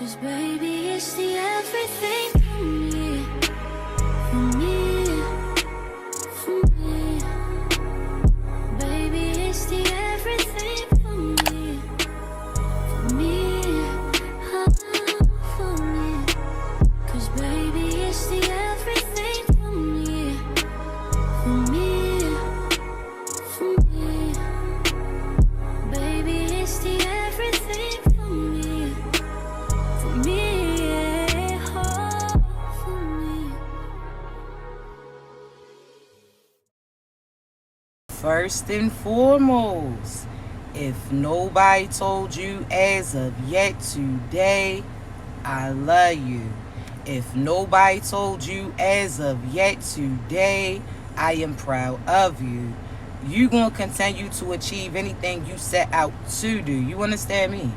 'Cause baby, it's the everything for me, for me, for me. Baby, it's the everything for me, for me, for me. 'Cause baby, it's the everything for me, for me, for me. Baby, it's the everything for me, for me, oh, for me. First and foremost, if nobody told you as of yet today, I love you. If nobody told you as of yet today, I am proud of you. You gonna continue to achieve anything you set out to do. You understand me?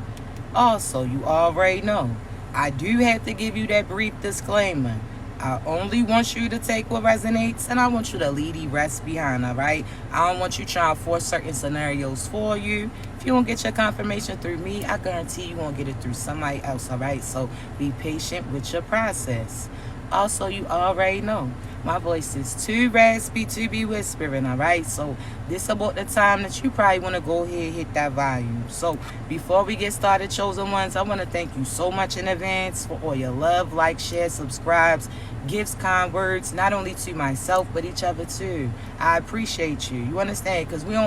Also, you already know, I do have to give you that brief disclaimer. I only want you to take what resonates, and I want you to leave the rest behind, all right? I don't want you trying to force certain scenarios for you. If you don't get your confirmation through me, I guarantee you won't get it through somebody else, all right? So be patient with your process. Also, you already know, my voice is too raspy to be whispering, all right? So this about the time that you probably want to go ahead and hit that volume. So before we get started, chosen ones, I want to thank you so much in advance for all your love, like, share, subscribes, gifts, kind words, not only to myself, but each other too. I appreciate you. You understand? Because I don't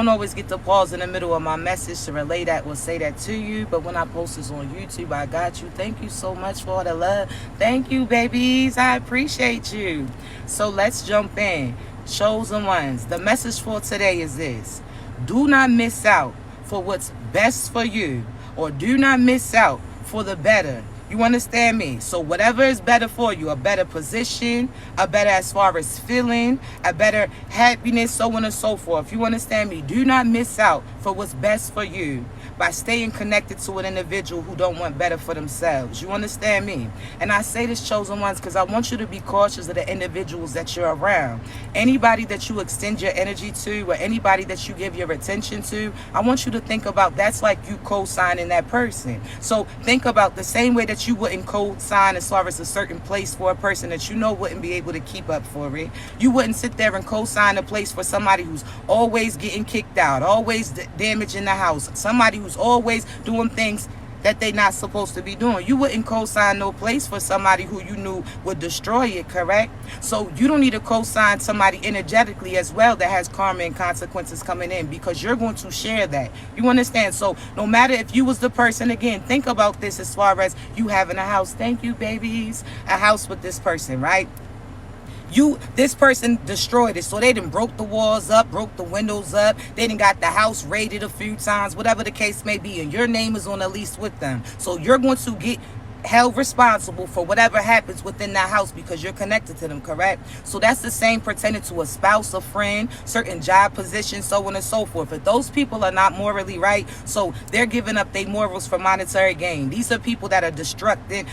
always get to pause in the middle of my message to relay that or say that to you. But when I post this on YouTube, I got you. Thank you so much for all the love. Thank you, babies. I appreciate you. So let's jump in. Chosen ones, the message for today is this: do not miss out for what's best for you, or do not miss out for the better. You understand me? So whatever is better for you, a better position, a better as far as feeling, a better happiness, so on and so forth. You understand me? Do not miss out for what's best for you by staying connected to an individual who don't want better for themselves. You understand me? And I say this, chosen ones, because I want you to be cautious of the individuals that you're around. Anybody that you extend your energy to, or anybody that you give your attention to, I want you to think about that's like you co-signing that person. So think about the same way that you wouldn't co-sign as far as a certain place for a person that you know wouldn't be able to keep up for it. You wouldn't sit there and co-sign a place for somebody who's always getting kicked out, always damaging the house, somebody who's always doing things that they're not supposed to be doing. You wouldn't co-sign no place for somebody who you knew would destroy it, correct? So you don't need to co-sign somebody energetically as well that has karma and consequences coming in, because you're going to share that. You understand? So no matter if you was the person, again, think about this as far as you having a house. Thank you, babies. A house with this person, right? This person destroyed it. So they done broke the walls up, broke the windows up. They done got the house raided a few times, whatever the case may be. And your name is on the lease with them. So you're going to get held responsible for whatever happens within that house because you're connected to them, correct? So that's the same pertaining to a spouse, a friend, certain job positions, so on and so forth. If those people are not morally right, so they're giving up their morals for monetary gain. These are people that are destructive,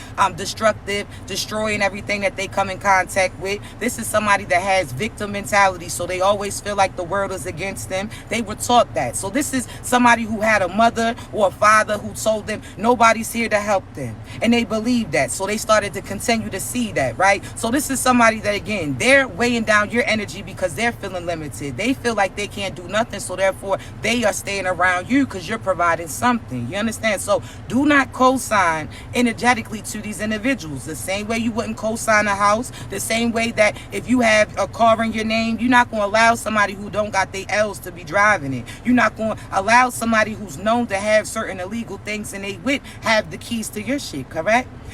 destroying everything that they come in contact with. This is somebody that has victim mentality, so they always feel like the world is against them. They were taught that. So this is somebody who had a mother or a father who told them nobody's here to help them. And they believed that, so they started to continue to see that, right? So this is somebody that, again, they're weighing down your energy because they're feeling limited. They feel like they can't do nothing, so therefore they are staying around you because you're providing something. You understand? So do not co-sign energetically to these individuals. The same way you wouldn't co-sign a house, the same way that if you have a car in your name, you're not going to allow somebody who don't got their L's to be driving it. You're not going to allow somebody who's known to have certain illegal things and they would have the keys to your shit, correct?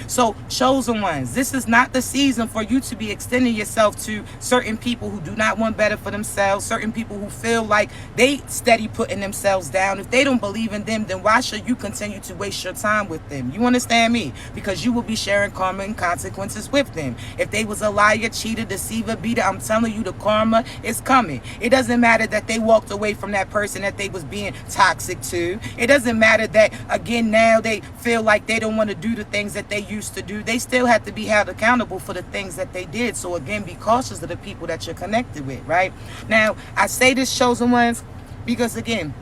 So, chosen ones, this is not the season for you to be extending yourself to certain people who do not want better for themselves, certain people who feel like they steady putting themselves down. If they don't believe in them, then why should you continue to waste your time with them? You understand me? Because you will be sharing karma and consequences with them. If they was a liar, cheater, deceiver, beater, I'm telling you, the karma is coming. It doesn't matter that they walked away from that person that they was being toxic to. It doesn't matter that, again, now they feel like they don't want to do the things that they used to do. They still have to be held accountable for the things that they did. So again, be cautious of the people that you're connected with, right? Now, I say this, chosen ones, because again,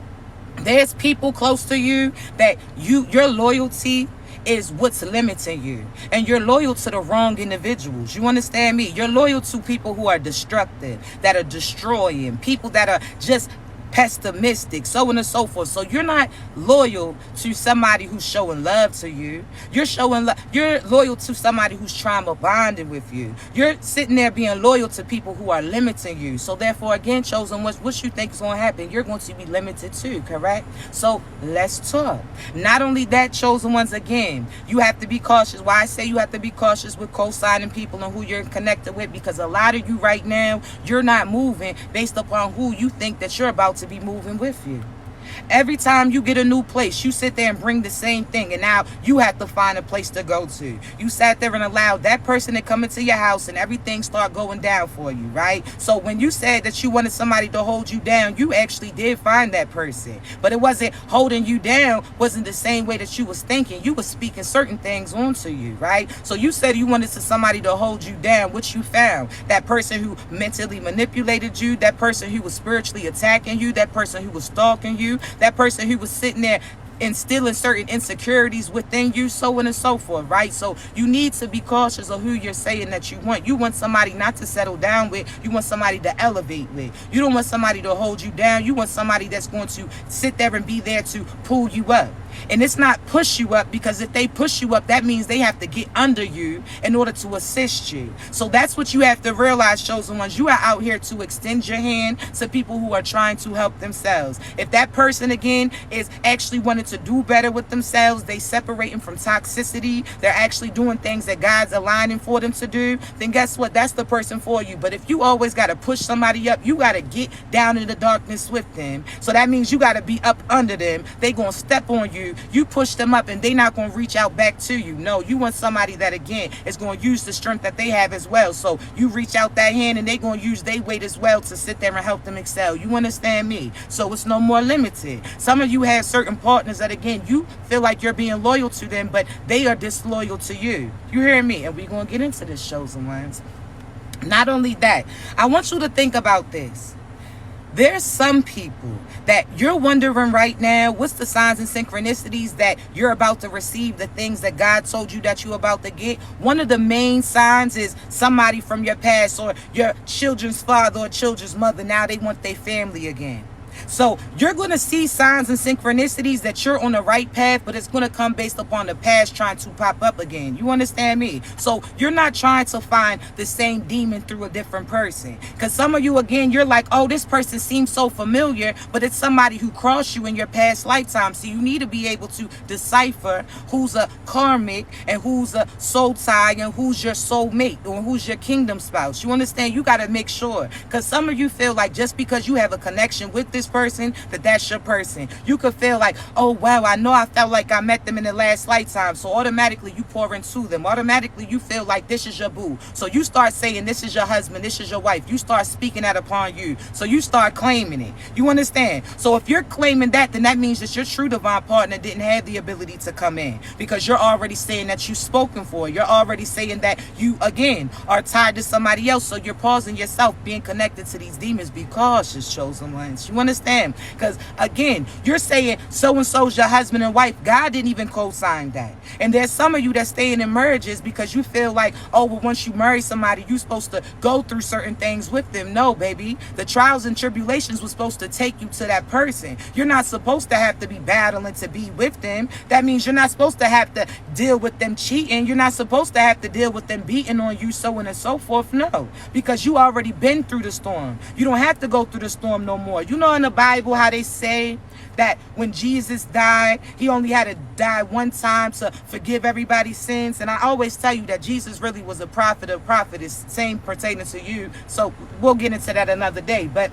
there's people close to you that your loyalty is what's limiting you. And you're loyal to the wrong individuals. You understand me? You're loyal to people who are destructive, that are destroying, people that are just pessimistic, so on and so forth. So you're not loyal to somebody who's showing love to you. You're loyal to somebody who's trauma bonding with you. You're sitting there being loyal to people who are limiting you. So therefore, again, chosen, what you think is going to happen, you're going to be limited too, correct? So let's talk. Not only that, chosen ones, again, you have to be cautious. Why I say you have to be cautious with co-signing people and who you're connected with, because a lot of you right now, you're not moving based upon who you think that you're about to be moving with you. Every time you get a new place, you sit there and bring the same thing, and now you have to find a place to go to. You sat there and allowed that person to come into your house and everything start going down for you, right? So when you said that you wanted somebody to hold you down, you actually did find that person, but it wasn't holding you down, wasn't the same way that you was thinking. You was speaking certain things onto you, right? So you said you wanted somebody to hold you down. What you found? That person who mentally manipulated you, that person who was spiritually attacking you, that person who was stalking you, that person who was sitting there instilling certain insecurities within you, so on and so forth, right? So you need to be cautious of who you're saying that you want. You want somebody not to settle down with. You want somebody to elevate with. You don't want somebody to hold you down. You want somebody that's going to sit there and be there to pull you up. And it's not push you up, because if they push you up, that means they have to get under you in order to assist you. So that's what you have to realize, chosen ones. You are out here to extend your hand to people who are trying to help themselves. If that person, again, is actually wanting to do better with themselves, they separating from toxicity, they're actually doing things that God's aligning for them to do, then guess what? That's the person for you. But if you always got to push somebody up, you got to get down in the darkness with them. So that means you got to be up under them. They going to step on you. You push them up and they not going to reach out back to you. No, you want somebody that, again, is going to use the strength that they have as well. So you reach out that hand and they going to use their weight as well to sit there and help them excel. You understand me? So it's no more limited. Some of you have certain partners that, again, you feel like you're being loyal to them, but they are disloyal to you. You hear me? And we're going to get into this, chosen ones. Not only that, I want you to think about this. There's some people that you're wondering right now, what's the signs and synchronicities that you're about to receive the things that God told you that you're about to get? One of the main signs is somebody from your past, or your children's father or children's mother. Now they want their family again. So you're going to see signs and synchronicities that you're on the right path, but it's going to come based upon the past trying to pop up again. You understand me? So you're not trying to find the same demon through a different person. Because some of you, again, you're like, oh, this person seems so familiar, but it's somebody who crossed you in your past lifetime. So you need to be able to decipher who's a karmic and who's a soul tie and who's your soulmate or who's your kingdom spouse. You understand? You got to make sure, because some of you feel like just because you have a connection with this person, that's your person. You could feel like, oh wow, I know I felt like I met them in the last lifetime, so automatically you pour into them. Automatically you feel like this is your boo, so you start saying this is your husband, this is your wife. You start speaking that upon you, so you start claiming it. You understand? So if you're claiming that, then that means that your true divine partner didn't have the ability to come in, because you're already saying that you've spoken for. You're already saying that you, again, are tied to somebody else, so you're pausing yourself being connected to these demons. Be cautious, chosen ones. You understand? Because again, you're saying so and so's your husband and wife. God didn't even co-sign that. And there's some of you that staying in marriages because you feel like, oh, well, once you marry somebody, you're supposed to go through certain things with them. No, baby. The trials and tribulations were supposed to take you to that person. You're not supposed to have to be battling to be with them. That means you're not supposed to have to deal with them cheating. You're not supposed to have to deal with them beating on you, so on and so forth. No, because you already been through the storm. You don't have to go through the storm no more. You know in the Bible how they say that when Jesus died, he only had to die one time to forgive everybody's sins. And I always tell you that Jesus really was a prophet of prophets, same pertaining to you. So we'll get into that another day. But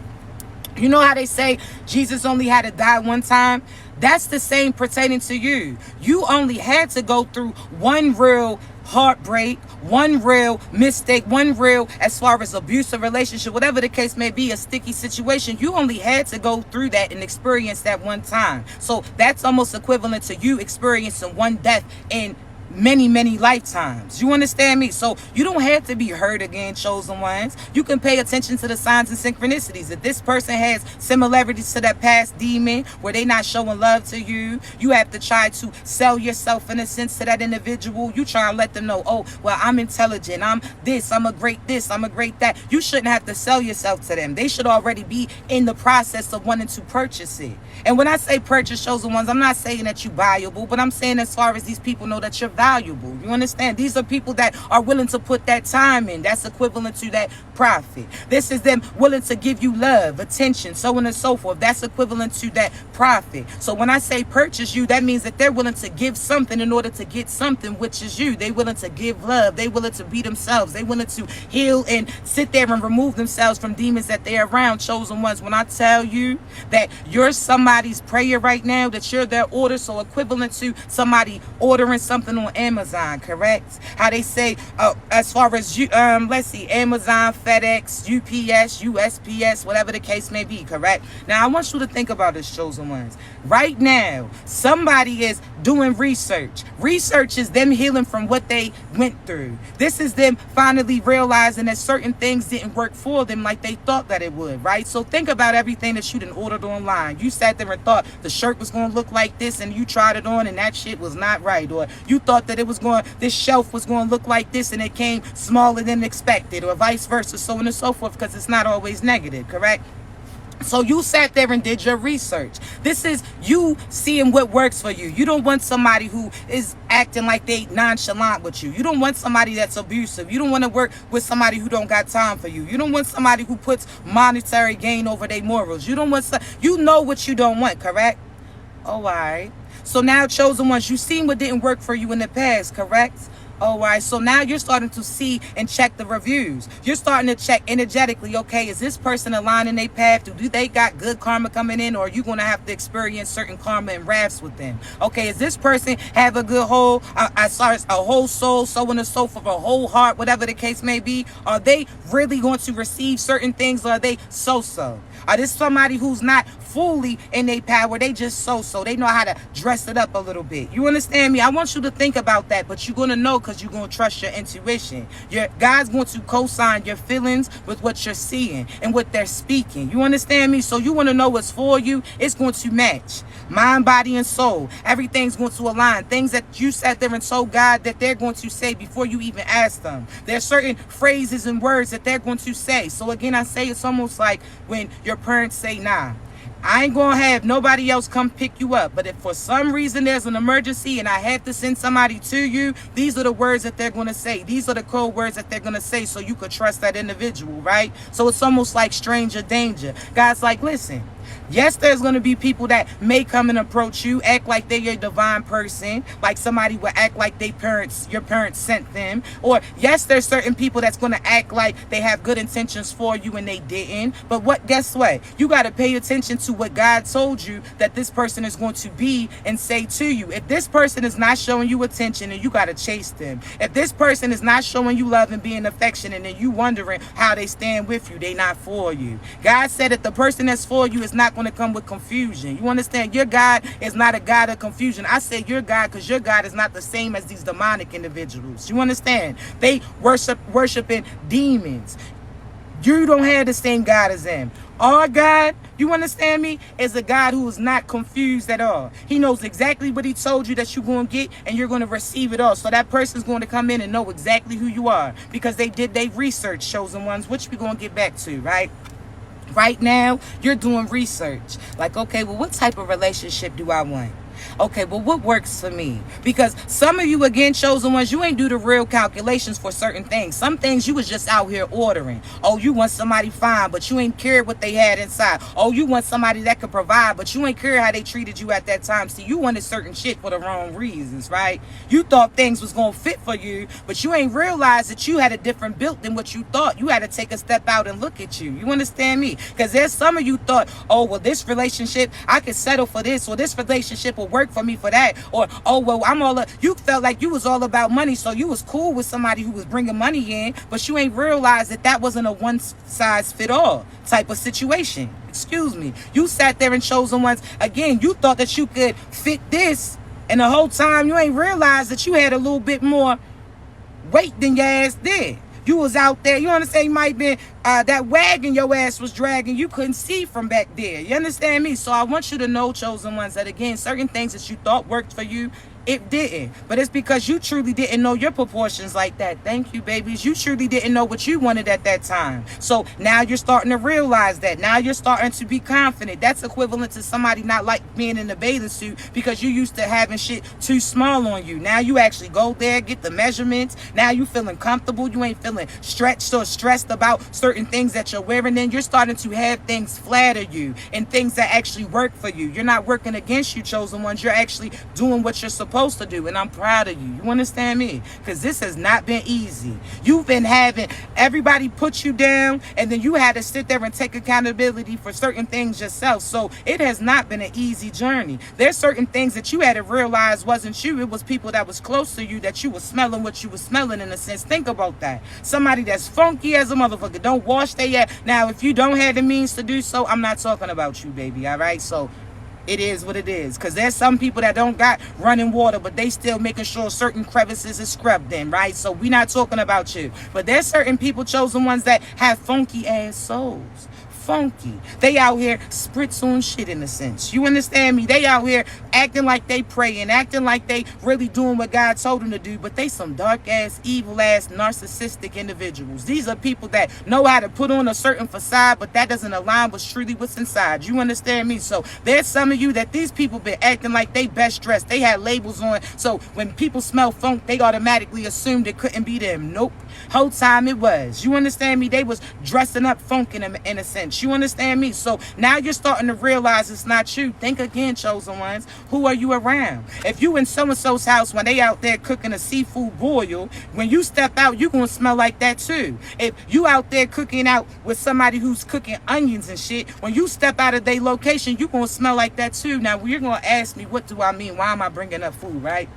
you know how they say Jesus only had to die one time? That's the same pertaining to you. You only had to go through one real heartbreak, one real mistake, one real, as far as abusive relationship, whatever the case may be, a sticky situation. You only had to go through that and experience that one time. So that's almost equivalent to you experiencing one death in many lifetimes. You understand me? So you don't have to be hurt again, chosen ones. You can pay attention to the signs and synchronicities. If this person has similarities to that past demon where they not showing love to you, you have to try to sell yourself in a sense to that individual. You try and let them know, oh, well, I'm intelligent, I'm this, I'm a great this, I'm a great that. You shouldn't have to sell yourself to them. They should already be in the process of wanting to purchase it. And when I say purchase, chosen ones, I'm not saying that you valuable, but I'm saying as far as these people know that you're valuable. You understand? These are people that are willing to put that time in. That's equivalent to that profit. This is them willing to give you love, attention, so on and so forth. That's equivalent to that profit. So when I say purchase you, that means that they're willing to give something in order to get something, which is you. They're willing to give love. They're willing to be themselves. They're willing to heal and sit there and remove themselves from demons that they're around, chosen ones. When I tell you that you're somebody's prayer right now, that you're their order, so equivalent to somebody ordering something on Amazon, correct? How they say, as far as you, let's see, Amazon, FedEx, UPS, USPS, whatever the case may be, correct? Now, I want you to think about this, chosen ones. Right now, somebody is doing research. Research is them healing from what they went through. This is them finally realizing that certain things didn't work for them like they thought that it would, right? So think about everything that you done ordered online. You sat there and thought the shirt was going to look like this, and you tried it on and that shit was not right. Or you thought that this shelf was going to look like this and it came smaller than expected, or vice versa, so on and so forth, because it's not always negative, correct? So you sat there and did your research. This is you seeing what works for you. You don't want somebody who is acting like they nonchalant with you. You don't want somebody that's abusive. You don't want to work with somebody who don't got time for you. You don't want somebody who puts monetary gain over their morals. You don't want you know what you don't want, correct? Oh, all right. So now, chosen ones, you've seen what didn't work for you in the past, correct? All right, so now you're starting to see and check the reviews. You're starting to check energetically, okay, is this person aligning their path? Do they got good karma coming in, or are you going to have to experience certain karma and wraths with them? Okay, is this person have a good whole, as far as a whole soul, so on and so forth, a whole heart, whatever the case may be? Are they really going to receive certain things, or are they so-so? Are this somebody who's not fully in their power? They just so-so. They know how to dress it up a little bit. You understand me? I want you to think about that, but you're going to know because you're going to trust your intuition. God's going to co-sign your feelings with what you're seeing and what they're speaking. You understand me? So you want to know what's for you? It's going to match. Mind, body, and soul. Everything's going to align. Things that you sat there and told God that they're going to say before you even ask them. There's certain phrases and words that they're going to say. So again, I say it's almost like when your parents say, nah, I ain't gonna have nobody else come pick you up. But if for some reason there's an emergency and I have to send somebody to you, these are the words that they're gonna say. These are the code words that they're gonna say, so you could trust that individual, right? So it's almost like stranger danger. God's like, listen, yes, there's going to be people that may come and approach you, act like they're your divine person, like somebody would act like your parents sent them. Or yes, there's certain people that's going to act like they have good intentions for you and they didn't. But guess what? You got to pay attention to what God told you that this person is going to be and say to you. If this person is not showing you attention, then you got to chase them. If this person is not showing you love and being affectionate, and you wondering how they stand with you, they not for you. God said that the person that's for you is not going to come with confusion. You understand? Your God is not a God of confusion. I say your God because your God is not the same as these demonic individuals. You understand? They worshiping demons. You don't have the same God as them. Our God, you understand me, is a God who is not confused at all. He knows exactly what he told you that you're going to get, and you're going to receive it all. So that person's going to come in and know exactly who you are because they did their research, chosen ones, which we're going to get back to, right? Right now, you're doing research. Like, okay, well, what type of relationship do I want? Okay, well, what works for me? Because some of you, again, chosen ones, you ain't do the real calculations for certain things. Some things you was just out here ordering. Oh, you want somebody fine, but you ain't cared what they had inside. Oh, you want somebody that could provide, but you ain't care how they treated you at that time. See, you wanted certain shit for the wrong reasons, right? You thought things was going to fit for you, but you ain't realized that you had a different built than what you thought. You had to take a step out and look at you. You understand me? Because there's some of you thought, oh, well, this relationship, I could settle for this, or this relationship will work for me for that, or oh well, you felt like you was all about money, so you was cool with somebody who was bringing money in, but you ain't realized that that wasn't a one size fit all type of situation. Excuse me. You sat there and chosen ones, again, you thought that you could fit this And the whole time you ain't realized that you had a little bit more weight than your ass did. You was out there, you understand, you might have been, that wagon your ass was dragging, you couldn't see from back there. You understand me? So I want you to know, chosen ones, that again, certain things that you thought worked for you, it didn't. But it's because you truly didn't know your proportions like that. Thank you, babies. You truly didn't know what you wanted at that time. So now you're starting to realize that. Now you're starting to be confident. That's equivalent to somebody not like being in a bathing suit because you used to having shit too small on you. Now you actually go there, get the measurements. Now you feeling comfortable. You ain't feeling stretched or stressed about certain things that you're wearing. Then you're starting to have things flatter you and things that actually work for you. You're not working against you, chosen ones. You're actually doing what you're supposed to do, and I'm proud of you. You understand me? Because this has not been easy. You've been having everybody put you down, and then you had to sit there and take accountability for certain things yourself. So it has not been an easy journey. There's certain things that you had to realize wasn't you. It was people that was close to you that you was smelling what you was smelling, in a sense. Think about that. Somebody that's funky as a motherfucker, don't wash their ass. Now, if you don't have the means to do so, I'm not talking about you, baby. All right? So it is what it is. Because there's some people that don't got running water, but they still making sure certain crevices is scrubbed in, right? So we not talking about you. But there's certain people, chosen ones, that have funky ass souls. Funky. They out here spritz on shit, in a sense. You understand me? They out here acting like they praying, acting like they really doing what God told them to do, but they some dark ass, evil ass, narcissistic individuals. These are people that know how to put on a certain facade, but that doesn't align with truly what's inside. You understand me? So there's some of you that these people been acting like they best dressed. They had labels on, so when people smell funk, they automatically assumed it couldn't be them. Nope. Whole time it was. You understand me? They was dressing up funk in a sense. You understand me? So now you're starting to realize it's not you. Think again, chosen ones. Who are you around? If you in so-and-so's house when they out there cooking a seafood boil, when you step out, you gonna smell like that too. If you out there cooking out with somebody who's cooking onions and shit, when you step out of their location, you gonna smell like that too. Now, you're gonna ask me, what do I mean? Why am I bringing up food, right?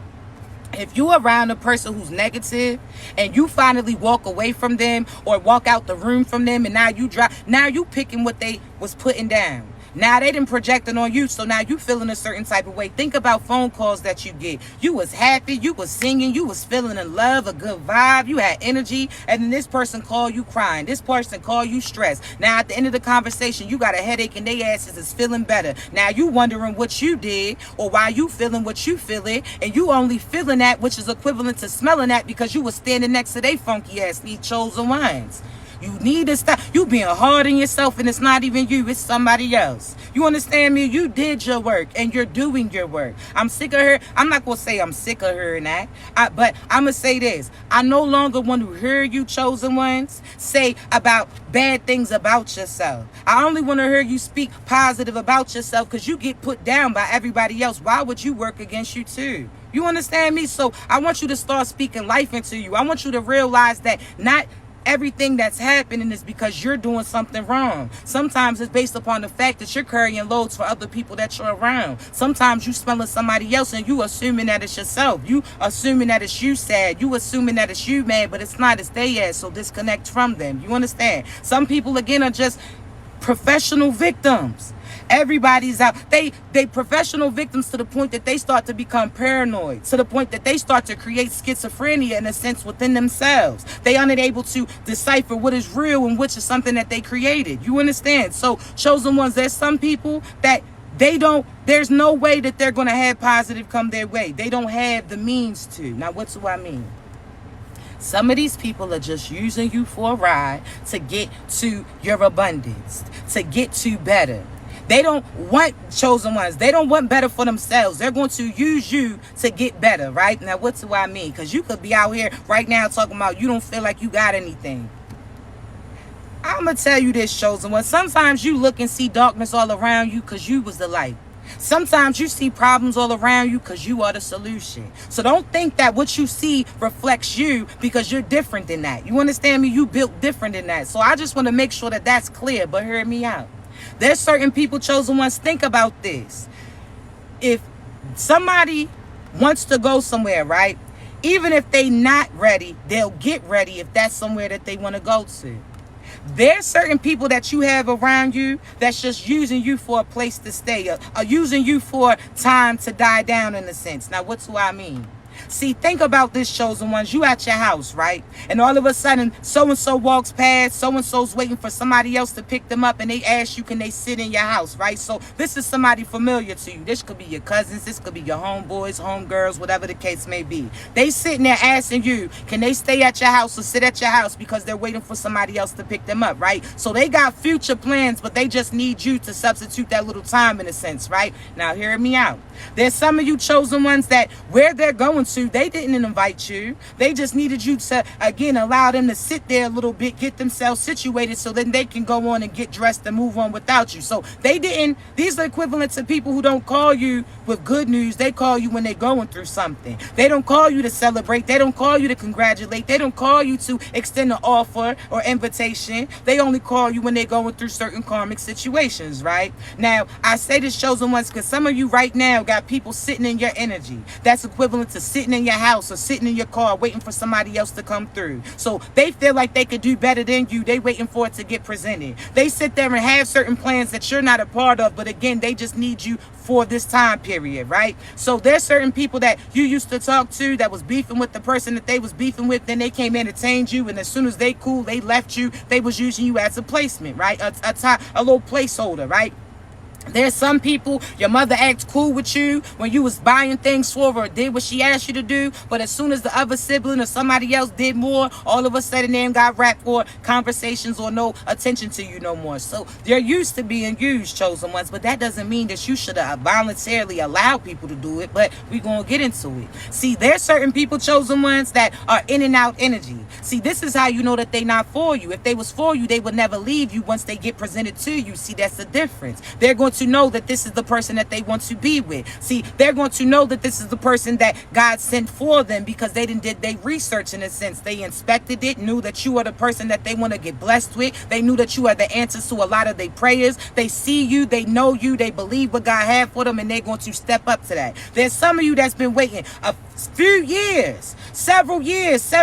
If you around a person who's negative and you finally walk away from them or walk out the room from them, and now you picking what they was putting down. Now they done projecting on you, so now you feeling a certain type of way. Think about phone calls that you get. You was happy, you was singing, you was feeling in love, a good vibe, you had energy, and then this person call you crying. This person call you stressed. Now at the end of the conversation, you got a headache and they asses is feeling better. Now you wondering what you did or why you feeling what you feeling, and you only feeling that, which is equivalent to smelling that, because you was standing next to they funky ass need chosen wines. You need to stop. You being hard on yourself, and it's not even you, it's somebody else. You understand me? You did your work and you're doing your work. I'm sick of her. I'm not going to say I'm sick of her and that, but I'm going to say this. I no longer want to hear you, chosen ones, say about bad things about yourself. I only want to hear you speak positive about yourself, because you get put down by everybody else. Why would you work against you too? You understand me? So I want you to start speaking life into you. I want you to realize that not everything that's happening is because you're doing something wrong. Sometimes it's based upon the fact that you're carrying loads for other people that you're around. Sometimes you smelling somebody else and you assuming that it's yourself. You assuming that it's you sad. You assuming that it's you mad, but it's not. It's they ass. So disconnect from them. You understand? Some people, again, are just professional victims. Everybody's out. They professional victims to the point that they start to become paranoid, to the point that they start to create schizophrenia, in a sense, within themselves. They are unable to decipher what is real and which is something that they created. You understand? So, chosen ones, there's some people that there's no way that they're going to have positive come their way. They don't have the means to. Now, what do I mean? Some of these people are just using you for a ride to get to your abundance, to get to better. They don't want, chosen ones, they don't want better for themselves. They're going to use you to get better, right? Now, what do I mean? Because you could be out here right now talking about you don't feel like you got anything. I'm going to tell you this, chosen one. Sometimes you look and see darkness all around you because you was the light. Sometimes you see problems all around you because you are the solution. So don't think that what you see reflects you, because you're different than that. You understand me? You built different than that. So I just want to make sure that that's clear, but hear me out. There's certain people, chosen ones, think about this. If somebody wants to go somewhere, right? Even if they not ready, they'll get ready if that's somewhere that they want to go to. There's certain people that you have around you that's just using you for a place to stay, or using you for time to die down in a sense. Now, what do I mean? See, think about this, chosen ones. You at your house, right? And all of a sudden, so-and-so walks past, so-and-so's waiting for somebody else to pick them up, and they ask you, can they sit in your house, right? So this is somebody familiar to you. This could be your cousins. This could be your homeboys, homegirls, whatever the case may be. They sitting there asking you, can they stay at your house or sit at your house because they're waiting for somebody else to pick them up, right? So they got future plans, but they just need you to substitute that little time in a sense, right? Now, hear me out. There's some of you chosen ones that where they're going to, they didn't invite you. They just needed you to, again, allow them to sit there a little bit, get themselves situated so then they can go on and get dressed and move on without you. So they didn't, these are equivalent to people who don't call you with good news. They call you when they're going through something. They don't call you to celebrate. They don't call you to congratulate. They don't call you to extend an offer or invitation. They only call you when they're going through certain karmic situations, right? Now, I say this, chosen ones, because some of you right now got people sitting in your energy. That's equivalent to sitting in your house or sitting in your car waiting for somebody else to come through. So they feel like they could do better than you. They waiting for it to get presented. They sit there and have certain plans that you're not a part of, but again, they just need you for this time period, right? So there's certain people that you used to talk to that was beefing with the person that they was beefing with, then they came entertained you, and as soon as they cool, they left you. They was using you as a placement, right? A little placeholder, right? There's some people, your mother acts cool with you when you was buying things for her or did what she asked you to do, but as soon as the other sibling or somebody else did more, all of a sudden they ain't got rap for conversations or no attention to you no more. So they're used to being used, chosen ones, but that doesn't mean that you should voluntarily allow people to do it, but we're going to get into it. See, there's certain people, chosen ones, that are in and out energy. See, this is how you know that they not for you. If they was for you, they would never leave you once they get presented to you. See, that's the difference. They're going to know that this is the person that they want to be with. See, they're going to know that this is the person that God sent for them because they did their research in a sense. They inspected it, knew that you are the person that they want to get blessed with. They knew that you are the answers to a lot of their prayers. They see you, they know you, they believe what God had for them, and they're going to step up to that. There's some of you that's been waiting a few years, several years,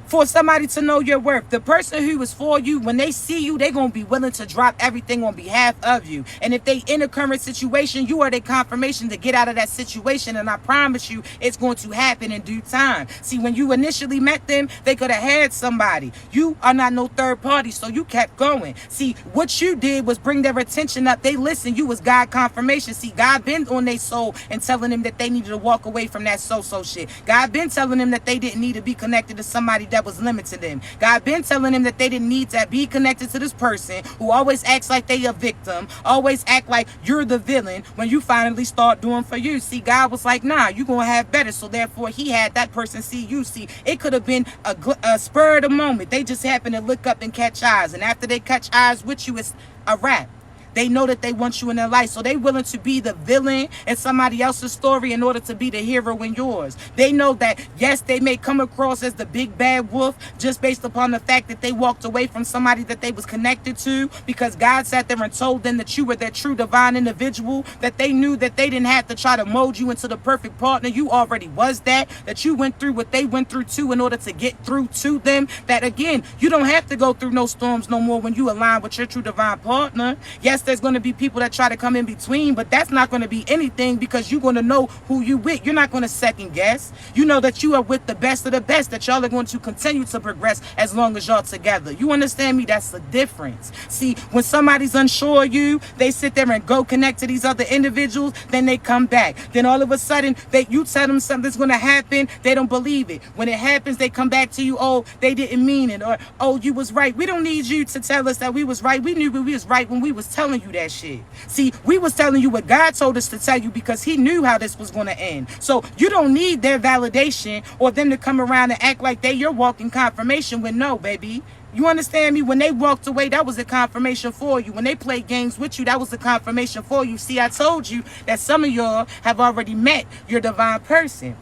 for somebody to know your worth. The person who is for you, when they see you, they're going to be willing to drop everything on behalf of you. And if they in a current situation, you are their confirmation to get out of that situation. And I promise you, it's going to happen in due time. See, when you initially met them, they could have had somebody. You are not no third party, so you kept going. See, what you did was bring their attention up. They listened. You was God confirmation. See, God been on their soul and telling them that they needed to walk away from that so-so shit. God been telling them that they didn't need to be connected to somebody that was limited them. God been telling them that they didn't need to be connected to this person who always acts like they a victim, always act like you're the villain when you finally start doing for you. See, God was like, nah, you're going to have better. So therefore, he had that person see you. See, it could have been a spur of the moment. They just happened to look up and catch eyes. And after they catch eyes with you, it's a wrap. They know that they want you in their life, so they willing to be the villain in somebody else's story in order to be the hero in yours. They know that, yes, they may come across as the big bad wolf just based upon the fact that they walked away from somebody that they was connected to because God sat there and told them that you were their true divine individual, that they knew that they didn't have to try to mold you into the perfect partner. You already was that you went through what they went through too in order to get through to them. That, again, you don't have to go through no storms no more when you align with your true divine partner. Yes, there's going to be people that try to come in between, but that's not going to be anything because you're going to know who you with. You're not going to second guess. You know that you are with the best of the best, that y'all are going to continue to progress as long as y'all together. You understand me? That's the difference. See, when somebody's unsure of you, they sit there and go connect to these other individuals, then they come back. Then all of a sudden, you tell them something's going to happen, they don't believe it. When it happens, they come back to you, oh, they didn't mean it, or, oh, you was right. We don't need you to tell us that we was right. We knew we was right when we was telling you that shit. See, we was telling you what God told us to tell you because he knew how this was going to end. So you don't need their validation or them to come around and act like they your walking confirmation when no, baby. You understand me? When they walked away, that was a confirmation for you. When they played games with you, that was a confirmation for you. See, I told you that some of y'all have already met your divine person.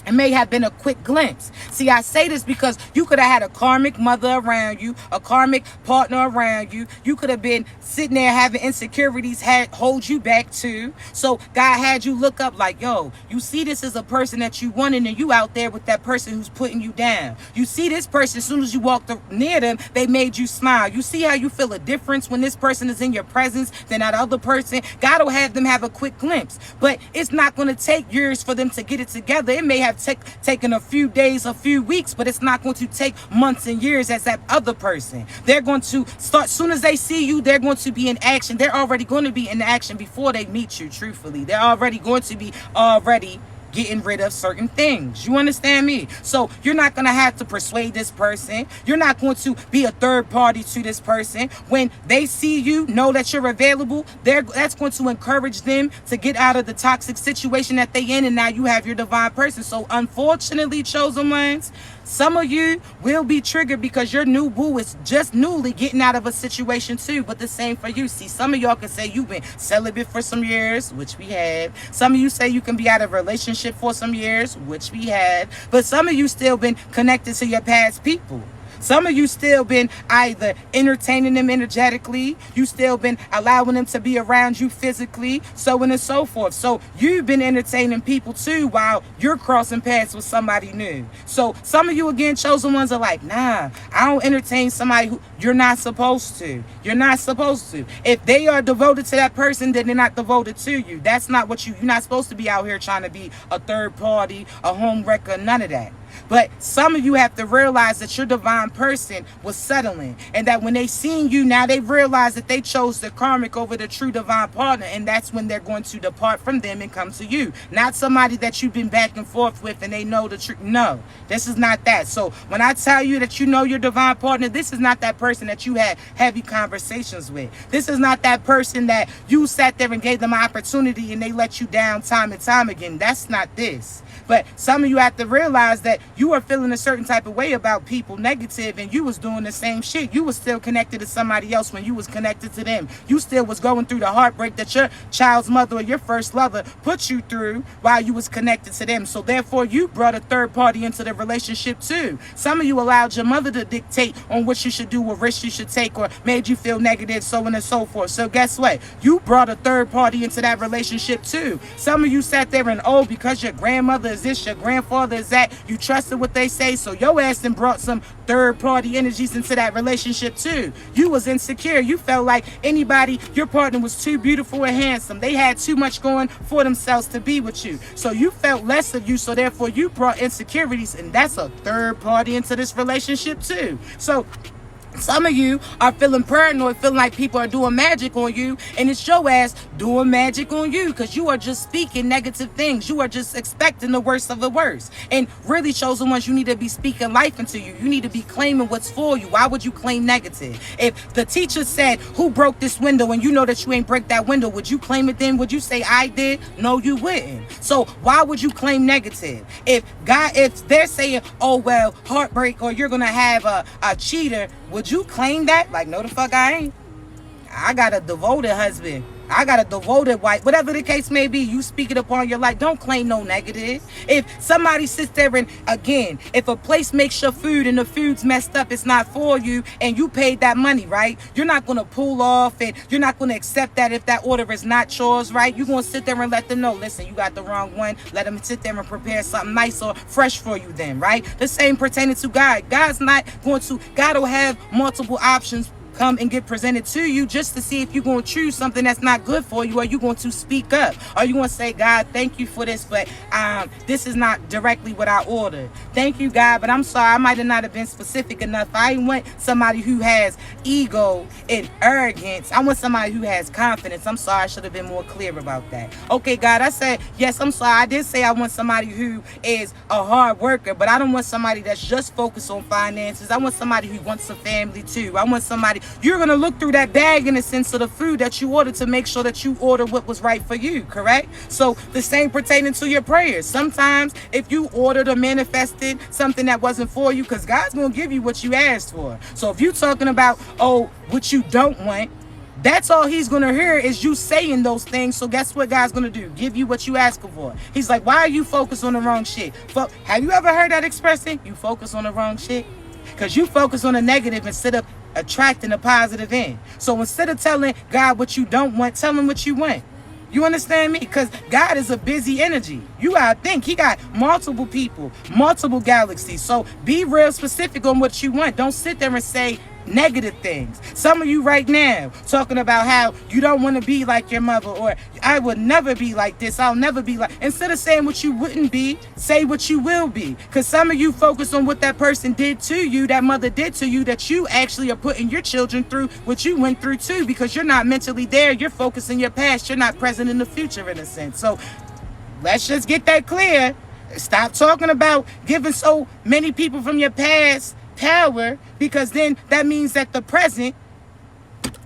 It may have been a quick glimpse. See, I say this because you could have had a karmic mother around you, a karmic partner around you. You could have been sitting there having insecurities hold you back too. So God had you look up like, yo, you see this as a person that you wanted, and you out there with that person who's putting you down. You see this person, as soon as you walked near them, they made you smile. You see how you feel a difference when this person is in your presence than that other person? God will have them have a quick glimpse. But it's not going to take years for them to get it together. It may have taken a few days, a few weeks, but it's not going to take months and years as that other person. They're going to start, soon as they see you, they're going to be in action. They're already going to be in action before they meet you, truthfully. They're already going to be getting rid of certain things. You understand me? So you're not going to have to persuade this person. You're not going to be a third party to this person. When they see you, know that you're available, that's going to encourage them to get out of the toxic situation that they in, and now you have your divine person. So unfortunately, chosen ones, some of you will be triggered because your new boo is just newly getting out of a situation too. But the same for you. See, some of y'all can say you've been celibate for some years, which we have. Some of you say you can be out of a relationship for some years, which we have. But some of you still been connected to your past people. Some of you still been either entertaining them energetically, you still been allowing them to be around you physically, so on and so forth. So you've been entertaining people too while you're crossing paths with somebody new. So some of you, again, chosen ones, are like, nah, I don't entertain somebody who you're not supposed to. You're not supposed to. If they are devoted to that person, then they're not devoted to you. That's not what you're not supposed to be out here trying to be a third party, a home wrecker, none of that. But some of you have to realize that your divine person was settling, and that when they seen you, now they realize that they chose the karmic over the true divine partner, and that's when they're going to depart from them and come to you. Not somebody that you've been back and forth with and they know the truth. No, this is not that. So when I tell you that you know your divine partner, this is not that person that you had heavy conversations with. This is not that person that you sat there and gave them an opportunity and they let you down time and time again. That's not this. But some of you have to realize that you are feeling a certain type of way about people negative, and you was doing the same shit. You was still connected to somebody else when you was connected to them. You still was going through the heartbreak that your child's mother or your first lover put you through while you was connected to them. So therefore, you brought a third party into the relationship too. Some of you allowed your mother to dictate on what you should do, what risk you should take, or made you feel negative, so on and so forth. So guess what? You brought a third party into that relationship too. Some of you sat there and, oh, because your grandmother is this, your grandfather is that, you trusted what they say, so your ass then brought some third party energies into that relationship too. You was insecure. You felt like anybody, your partner was too beautiful and handsome. They had too much going for themselves to be with you. So you felt less of you, so therefore you brought insecurities, and that's a third party into this relationship too. So some of you are feeling paranoid, feeling like people are doing magic on you, and it's your ass doing magic on you because you are just speaking negative things. You are just expecting the worst of the worst. And really, chosen ones, you need to be speaking life into you. You need to be claiming what's for you. Why would you claim negative? If the teacher said, who broke this window, and you know that you ain't break that window, would you claim it then? Would you say, I did? No, you wouldn't. So why would you claim negative? If they're saying, oh, well, heartbreak, or you're going to have a cheater, would you claim that? Like, no, the fuck I ain't. I got a devoted husband. I got a devoted wife. Whatever the case may be, you speak it upon your life. Don't claim no negative. If somebody sits there and, again, if a place makes your food and the food's messed up, it's not for you, and you paid that money, right? You're not going to pull off, and you're not going to accept that if that order is not yours, right? You're going to sit there and let them know, listen, you got the wrong one. Let them sit there and prepare something nice or fresh for you then, right? The same pertaining to God. God will have multiple options come and get presented to you just to see if you're going to choose something that's not good for you, or you're going to speak up, or you're going to say, God, thank you for this, but this is not directly what I ordered. Thank you, God, but I'm sorry, I might have not have been specific enough. I want somebody who has ego and arrogance. I want somebody who has confidence. I'm sorry, I should have been more clear about that. Okay, God, I said, yes, I'm sorry. I did say I want somebody who is a hard worker, but I don't want somebody that's just focused on finances. I want somebody who wants a family too. I want somebody. You're going to look through that bag in the sense of the food that you ordered to make sure that you order what was right for you, correct? So the same pertaining to your prayers. Sometimes if you ordered or manifested something that wasn't for you, because God's going to give you what you asked for. So if you're talking about, oh, what you don't want, That's all he's going to hear is you saying those things. So guess what God's going to do? Give you what you asking for. He's like, why are you focused on the wrong shit? Have you ever heard that expression? You focus on the wrong shit? Because you focus on the negative instead of attracting the positive in. So instead of telling God what you don't want, tell him what you want. You understand me? Because God is a busy energy. You gotta think. He got multiple people, multiple galaxies. So be real specific on what you want. Don't sit there and say negative things. Some of you right now talking about how you don't want to be like your mother, or I would never be like this, I'll never be like. Instead of saying what you wouldn't be, say what you will be. Because some of you focus on what that person did to you, that mother did to you, that you actually are putting your children through what you went through too, because you're not mentally there. You're focusing your past. You're not present in the future in a sense. So let's just get that clear. Stop talking about giving so many people from your past power, because then that means that the present,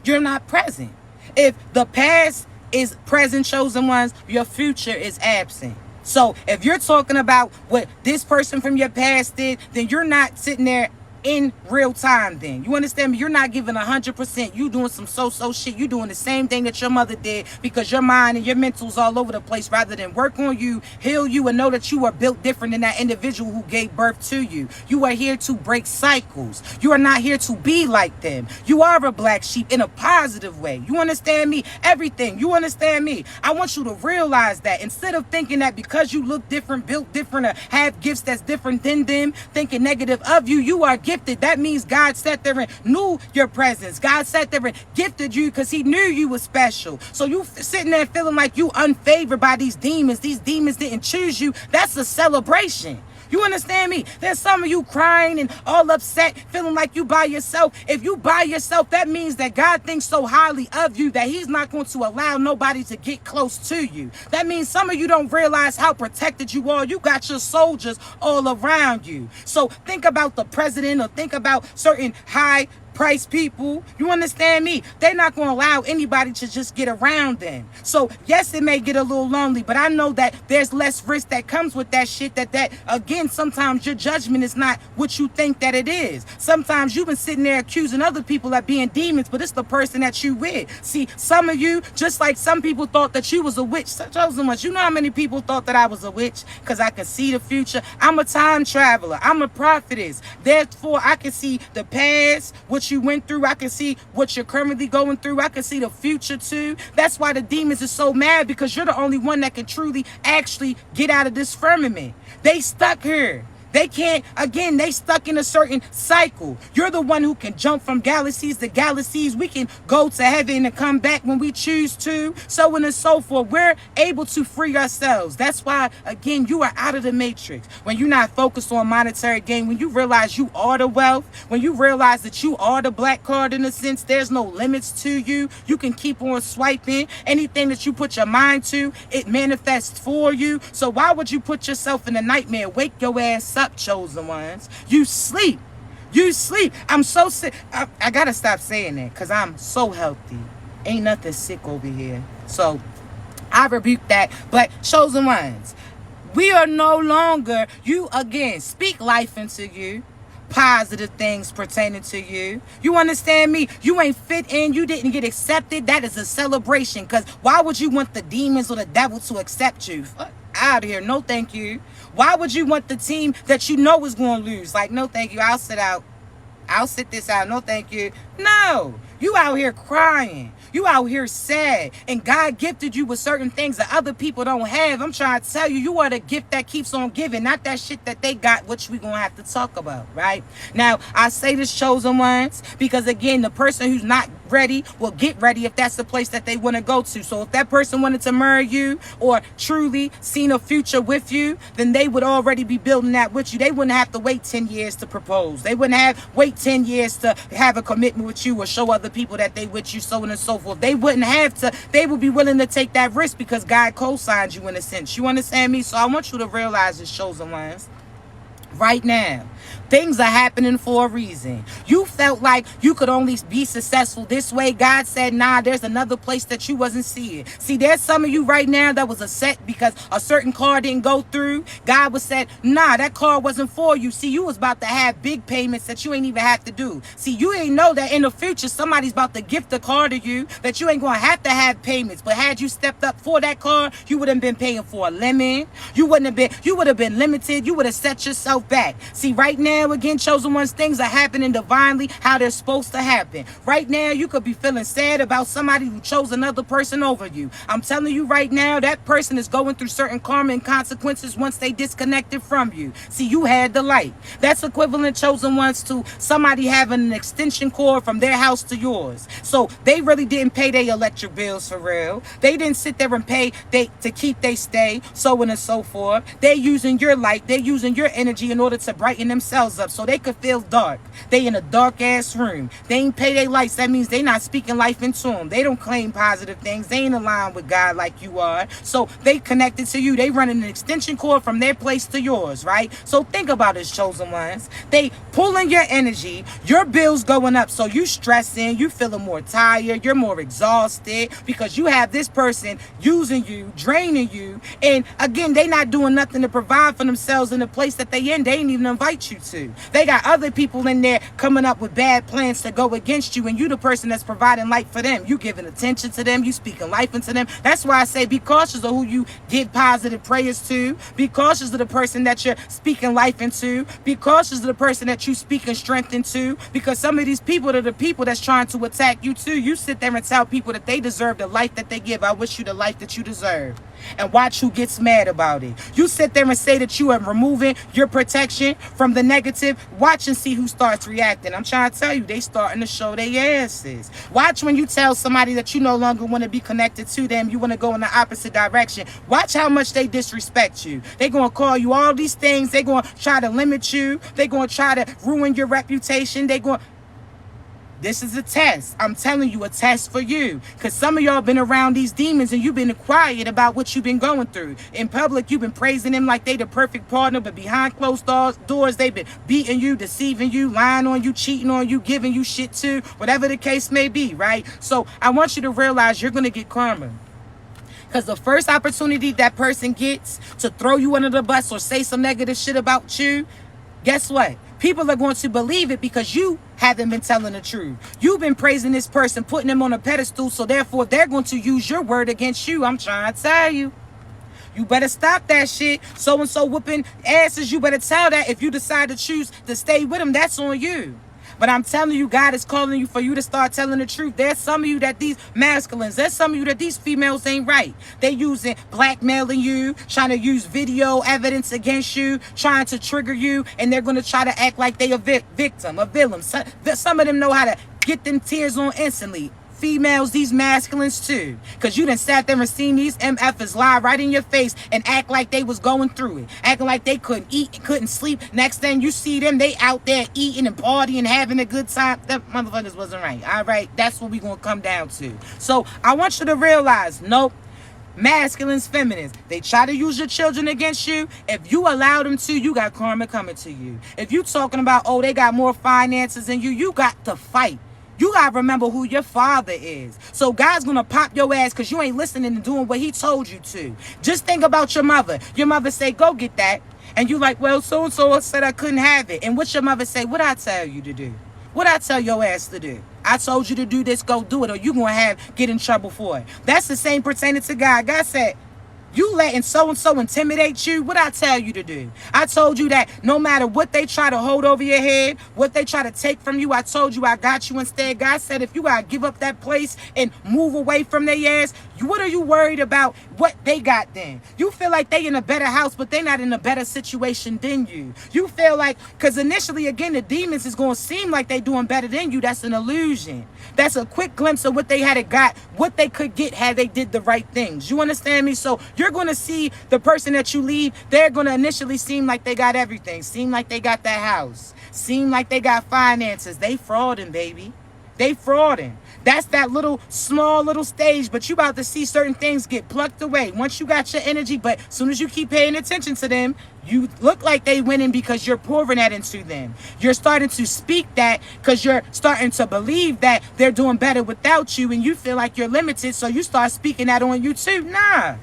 you're not present. If the past is present, chosen ones, your future is absent. So if you're talking about what this person from your past did, then you're not sitting there in real time. Then you understand me? You're not giving 100%. You doing some so shit. You doing the same thing that your mother did, because your mind and your mental's all over the place, rather than work on you, heal you, and know that you are built different than that individual who gave birth to you. You are here to break cycles. You are not here to be like them. You are a black sheep in a positive way. You understand me? Everything. You understand me? I want you to realize that instead of thinking that because you look different, built different, or have gifts that's different than them, thinking negative of you, you are gifted. That means God sat there and knew your presence. God sat there and gifted you because he knew you were special. So you sitting there feeling like you unfavored by these demons. These demons didn't choose you. That's a celebration. You understand me? There's some of you crying and all upset, feeling like you by yourself. If you by yourself, that means that God thinks so highly of you that he's not going to allow nobody to get close to you. That means some of you don't realize how protected you are. You got your soldiers all around you. So think about the president, or think about certain high price people. You understand me? They're not going to allow anybody to just get around them. So yes, it may get a little lonely, but I know that there's less risk that comes with that shit. That again, sometimes your judgment is not what you think that it is. Sometimes you've been sitting there accusing other people of being demons, but it's the person that you with. See, some of you, just like some people thought that you was a witch. So much. You know how many people thought that I was a witch? Because I can see the future. I'm a time traveler. I'm a prophetess. Therefore, I can see the past, what you went through. I can see what you're currently going through. I can see the future too. That's why the demons are so mad, because you're the only one that can truly actually get out of this firmament. They stuck here. They can't, again, they stuck in a certain cycle. You're the one who can jump from galaxies to galaxies. We can go to heaven and come back when we choose to, so on and so forth. We're able to free ourselves. That's why, again, you are out of the matrix. When you're not focused on monetary gain, when you realize you are the wealth, when you realize that you are the black card in a sense, there's no limits to you. You can keep on swiping. Anything that you put your mind to, it manifests for you. So why would you put yourself in a nightmare? Wake your ass up, chosen ones. You sleep. You sleep. I'm so sick. I gotta stop saying that, because I'm so healthy. Ain't nothing sick over here. So I rebuke that. But chosen ones, we are no longer, you again, speak life into you. Positive things pertaining to you. You understand me? You ain't fit in. You didn't get accepted. That is a celebration. Because why would you want the demons or the devil to accept you? Fuck out of here. No, thank you. Why would you want the team that you know is going to lose? Like, no, thank you. I'll sit out. I'll sit this out. No, thank you. No. You out here crying. You out here sad. And God gifted you with certain things that other people don't have. I'm trying to tell you, you are the gift that keeps on giving, not that shit that they got, which we going to have to talk about, right? Now, I say this, chosen ones, because again, the person who's not ready will get ready if that's the place that they want to go to. So if that person wanted to marry you or truly seen a future with you, then they would already be building that with you. They wouldn't have to wait 10 years to propose. They wouldn't wait 10 years to have a commitment with you or show other people that they with you, so on and so forth. They wouldn't have to. They would be willing to take that risk because God co-signed you in a sense. You understand me? So I want you to realize this, chosen ones. right now. Things are happening for a reason. You felt like you could only be successful this way. God said, nah, there's another place that you wasn't seeing. See, there's some of you right now that was upset because a certain car didn't go through. God was said, nah, that car wasn't for you. See, you was about to have big payments that you ain't even have to do. See, you ain't know that in the future, somebody's about to gift a car to you that you ain't going to have payments. But had you stepped up for that car, you would have been paying for a lemon. You would have been limited. You would have set yourself back. See, right now, again, chosen ones, things are happening divinely how they're supposed to happen. Right now, you could be feeling sad about somebody who chose another person over you. I'm telling you right now, that person is going through certain karma and consequences once they disconnected from you. See, you had the light. That's equivalent, chosen ones, to somebody having an extension cord from their house to yours. So they really didn't pay their electric bills for real. They didn't sit there and pay to keep they stay, so on and so forth. They're using your light. They're using your energy in order to brighten themselves up so they could feel dark. They in a dark ass room. They ain't pay their lights. That means they not speaking life into them. They don't claim positive things. They ain't aligned with God like you are. So they connected to you. They running an extension cord from their place to yours, right? So think about it, chosen ones. They pulling your energy. Your bills going up. So you stressing. You feeling more tired. You're more exhausted because you have this person using you, draining you. And again, they not doing nothing to provide for themselves in the place that they in. They ain't even invite you to. They got other people in there coming up with bad plans to go against you, and you the person that's providing light for them. You giving attention to them. You speaking life into them. That's why I say be cautious of who you give positive prayers to. Be cautious of the person that you're speaking life into. Be cautious of the person that you speaking strength into, because some of these people are the people that's trying to attack you too. You sit there and tell people that they deserve the life that they give. I wish you the life that you deserve. And watch who gets mad about it. You sit there and say that you are removing your protection from the negative. Watch and see who starts reacting. I'm trying to tell you, they starting to show their asses. Watch when you tell somebody that you no longer want to be connected to them. You want to go in the opposite direction. Watch how much they disrespect you. They're going to call you all these things. They're going to try to limit you. They're going to try to ruin your reputation. This is a test. I'm telling you, a test for you. Because some of y'all been around these demons and you've been quiet about what you've been going through. In public, you've been praising them like they the perfect partner, but behind closed doors, they've been beating you, deceiving you, lying on you, cheating on you, giving you shit too, whatever the case may be, right? So I want you to realize you're going to get karma. Because the first opportunity that person gets to throw you under the bus or say some negative shit about you, guess what? People are going to believe it because you haven't been telling the truth. You've been praising this person, putting them on a pedestal, so therefore they're going to use your word against you. I'm trying to tell you. You better stop that shit. So-and-so whooping asses, you better tell that. If you decide to choose to stay with them, that's on you. But I'm telling you, God is calling you for you to start telling the truth. There's some of you that these masculines, there's some of you that these females ain't right. They using blackmailing you, trying to use video evidence against you, trying to trigger you, and they're going to try to act like they a victim, a villain. Some of them know how to get them tears on instantly. Females, these masculines too. Because you done sat there and seen these MFers lie right in your face and act like they was going through it. Acting like they couldn't eat, couldn't sleep. Next thing you see them, they out there eating and partying, having a good time. That motherfuckers wasn't right. All right, that's what we going to come down to. So I want you to realize, nope. Masculines, feminines, they try to use your children against you. If you allow them to, you got karma coming to you. If you talking about, oh, they got more finances than you, you got to fight. You got to remember who your father is. So God's going to pop your ass because you ain't listening and doing what he told you to. Just think about your mother. Your mother say, go get that. And you like, well, so-and-so said I couldn't have it. And what your mother say, what I tell you to do? What I tell your ass to do? I told you to do this, go do it, or you going to get in trouble for it. That's the same pertaining to God. God said, you letting so-and-so intimidate you? What I tell you to do? I told you that no matter what they try to hold over your head, what they try to take from you, I told you I got you instead. God said if you got to give up that place and move away from their ass, what are you worried about what they got then? You feel like they in a better house, but they not in a better situation than you. You feel like, because initially, again, the demons is going to seem like they doing better than you. That's an illusion. That's a quick glimpse of what they had got, what they could get had they did the right things. You understand me? So you're going to see the person that you leave, they're going to initially seem like they got everything. Seem like they got that house. Seem like they got finances. They frauding, baby. They frauding. That's that little small little stage, but you about to see certain things get plucked away once you got your energy. But as soon as you keep paying attention to them, you look like they winning because you're pouring that into them. You're starting to speak that because you're starting to believe that they're doing better without you, and you feel like you're limited, so you start speaking that on you too. Nah.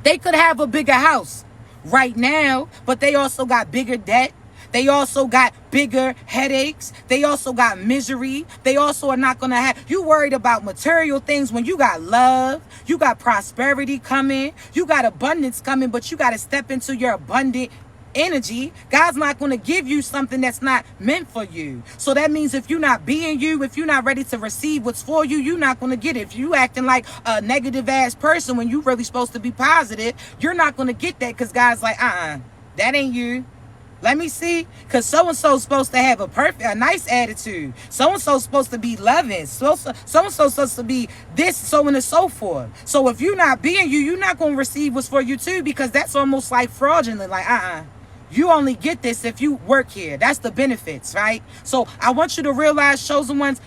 They could have a bigger house right now, but they also got bigger debt. They also got bigger headaches. They also got misery. They also are not going to have... You worried about material things when you got love. You got prosperity coming. You got abundance coming, but you got to step into your abundant energy. God's not going to give you something that's not meant for you. So that means if you're not being you, if you're not ready to receive what's for you, you're not going to get it. If you acting like a negative ass person when you're really supposed to be positive, you're not going to get that because God's like, that ain't you. Let me see, because so-and-so's supposed to have a nice attitude. So-and-so's supposed to be loving. So-and-so's supposed to be this, so on and so forth. So if you're not being you, you're not going to receive what's for you too, because that's almost like fraudulent. Like, you only get this if you work here. That's the benefits, right? So I want you to realize, chosen ones,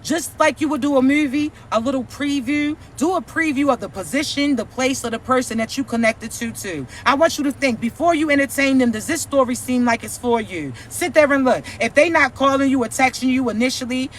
just like you would do a movie, a little preview, do a preview of the position, the place, or the person that you connected to. I want you to think, before you entertain them, does this story seem like it's for you? Sit there and look. If they not calling you or texting you initially,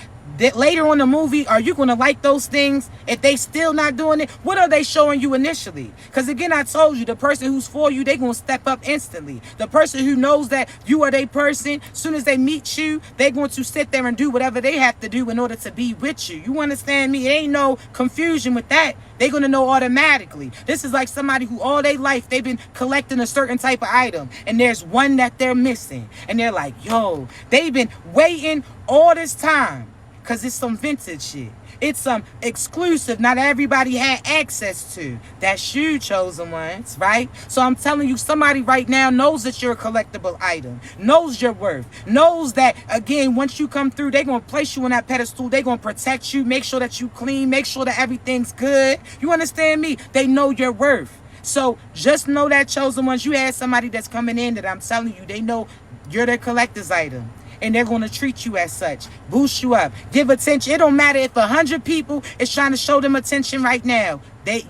later on the movie, are you going to like those things? If they still not doing it, what are they showing you initially? Because again, I told you, the person who's for you, they're going to step up instantly. The person who knows that you are their person, as soon as they meet you, they're going to sit there and do whatever they have to do in order to be with you. You understand me? It ain't no confusion with that. They're going to know automatically. This is like somebody who all their life, they've been collecting a certain type of item, and there's one that they're missing. And they're like, yo, they've been waiting all this time. Because it's some vintage shit. It's some exclusive not everybody had access to. That's you, chosen ones, right? So I'm telling you, somebody right now knows that you're a collectible item, knows your worth, knows that, again, once you come through, they're going to place you on that pedestal. They're going to protect you, make sure that you clean, make sure that everything's good. You understand me? They know your worth. So just know that, chosen ones, you had somebody that's coming in that I'm telling you, they know you're their collector's item. And they're going to treat you as such. Boost you up. Give attention. It don't matter if 100 people is trying to show them attention right now.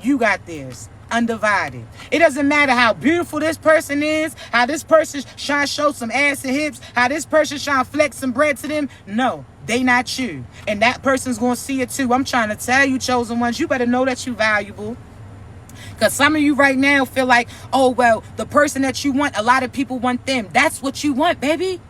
You got theirs. Undivided. It doesn't matter how beautiful this person is, how this person's trying to show some ass and hips, how this person's trying to flex some bread to them. No, they not you. And that person's going to see it too. I'm trying to tell you, chosen ones, you better know that you're valuable. Because some of you right now feel like, oh, well, the person that you want, a lot of people want them. That's what you want, baby.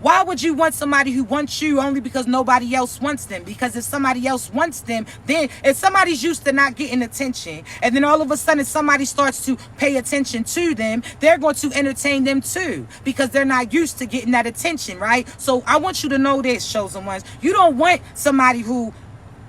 Why would you want somebody who wants you only because nobody else wants them? Because if somebody else wants them, then if somebody's used to not getting attention, and then all of a sudden somebody starts to pay attention to them, they're going to entertain them too, because they're not used to getting that attention, right? So I want you to know this, chosen ones. You don't want somebody who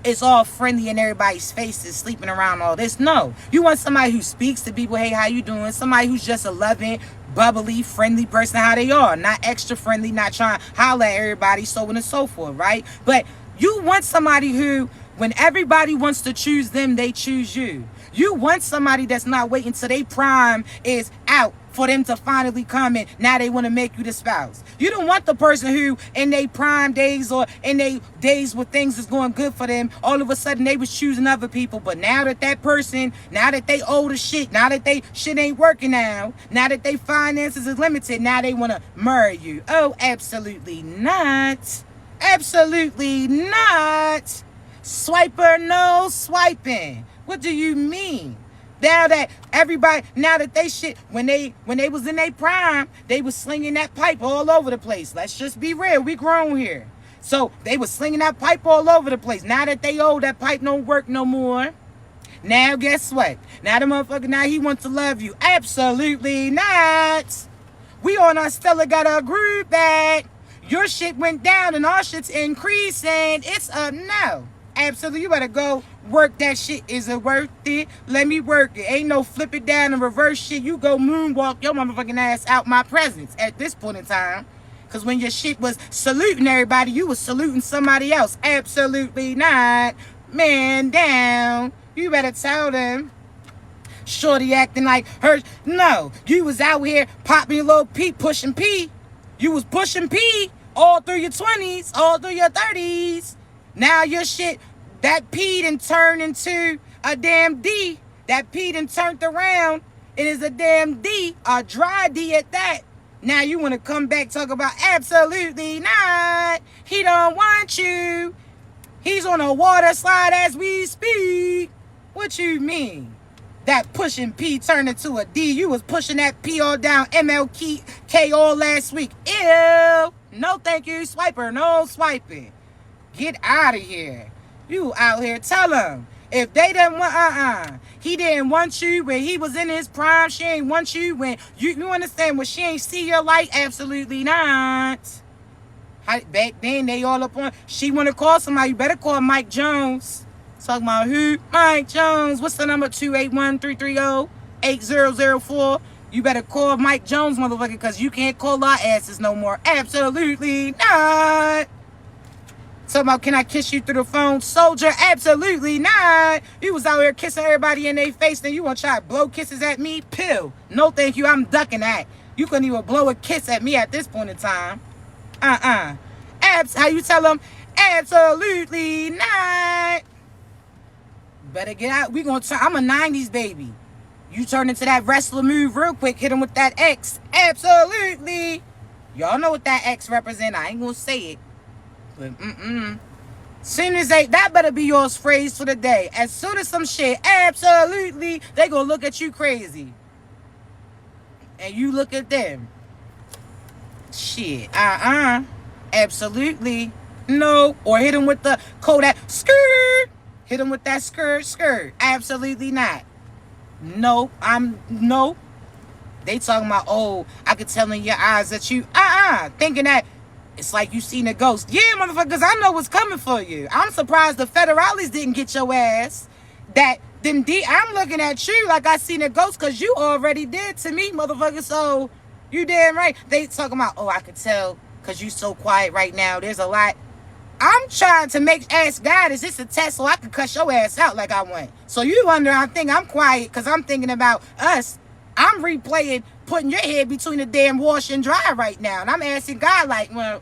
is all friendly in everybody's faces, sleeping around all this. No, you want somebody who speaks to people, hey, how you doing? Somebody who's just a loving, bubbly, friendly person, how they are, not extra friendly, not trying to holler at everybody, so on and so forth, right? But you want somebody who, when everybody wants to choose them, they choose you. You want somebody that's not waiting till their prime is out for them to finally come in. Now they want to make you the spouse. You don't want the person who in their prime days or in their days where things is going good for them, all of a sudden they was choosing other people. But now that that person, now that they old as shit, now that they shit ain't working now that they finances is limited, now they want to marry you. Oh, absolutely not. Absolutely not. Swiper, no swiping. What do you mean? Now that everybody, now that they shit, when they was in their prime, they was slinging that pipe all over the place. Let's just be real. We grown here. So they was slinging that pipe all over the place. Now that they old, that pipe don't work no more. Now guess what? Now the motherfucker, now he wants to love you. Absolutely not. We on our Stella got our groove back. Your shit went down and our shit's increasing. It's up now. Absolutely, you better go work that shit. Is it worth it? Let me work it. Ain't no flip it down and reverse shit. You go moonwalk your motherfucking ass out my presence at this point in time. Because when your shit was saluting everybody, you was saluting somebody else. Absolutely not. Man down. You better tell them. Shorty acting like her. No, you was out here popping a little pee, pushing pee. You was pushing pee all through your 20s, all through your 30s. Now your shit, that P done turned into a damn D. That P done turned around. It is a damn D, a dry D at that. Now you want to come back talk about absolutely not. He don't want you. He's on a water slide as we speak. What you mean? That pushing P turned into a D. You was pushing that P all down MLK all last week. Ew. No thank you, swiper. No swiping. Get out of here. You out here. Tell him. If they didn't want, he didn't want you when he was in his prime. She ain't want you when you understand when she ain't see your light. Absolutely not. Back then they all up on. She want to call somebody. You better call Mike Jones. Talking about who? Mike Jones. What's the number? 281-330-8004. You better call Mike Jones, motherfucker, because you can't call our asses no more. Absolutely not. Talking about, can I kiss you through the phone? Soldier, absolutely not. You was out here kissing everybody in their face, then you want to try to blow kisses at me? Pill. No, thank you. I'm ducking that. You couldn't even blow a kiss at me at this point in time. How you tell them? Absolutely not. Better get out. We gonna turn. I'm a 90s baby. You turn into that wrestler move real quick. Hit him with that X. Absolutely. Y'all know what that X represent. I ain't gonna say it. But soon as that better be yours phrase for the day. As soon as some shit, absolutely, they gonna look at you crazy. And you look at them. Shit. Absolutely. No. Or hit him with the Kodak skirt. Hit him with that skirt. Absolutely not. No. No. They talking about, oh, I could tell in your eyes that you, thinking that it's like you seen a ghost. Yeah, motherfuckers, I know what's coming for you. I'm surprised the federales didn't get your ass. I'm looking at you like I seen a ghost because you already did to me, motherfucker. So you damn right. They talking about, oh, I could tell because you so quiet right now. There's a lot. I'm trying to ask God, is this a test so I can cuss your ass out like I want? So you wonder, I think I'm quiet because I'm thinking about us. I'm replaying, putting your head between the damn wash and dry right now. And I'm asking God like, well,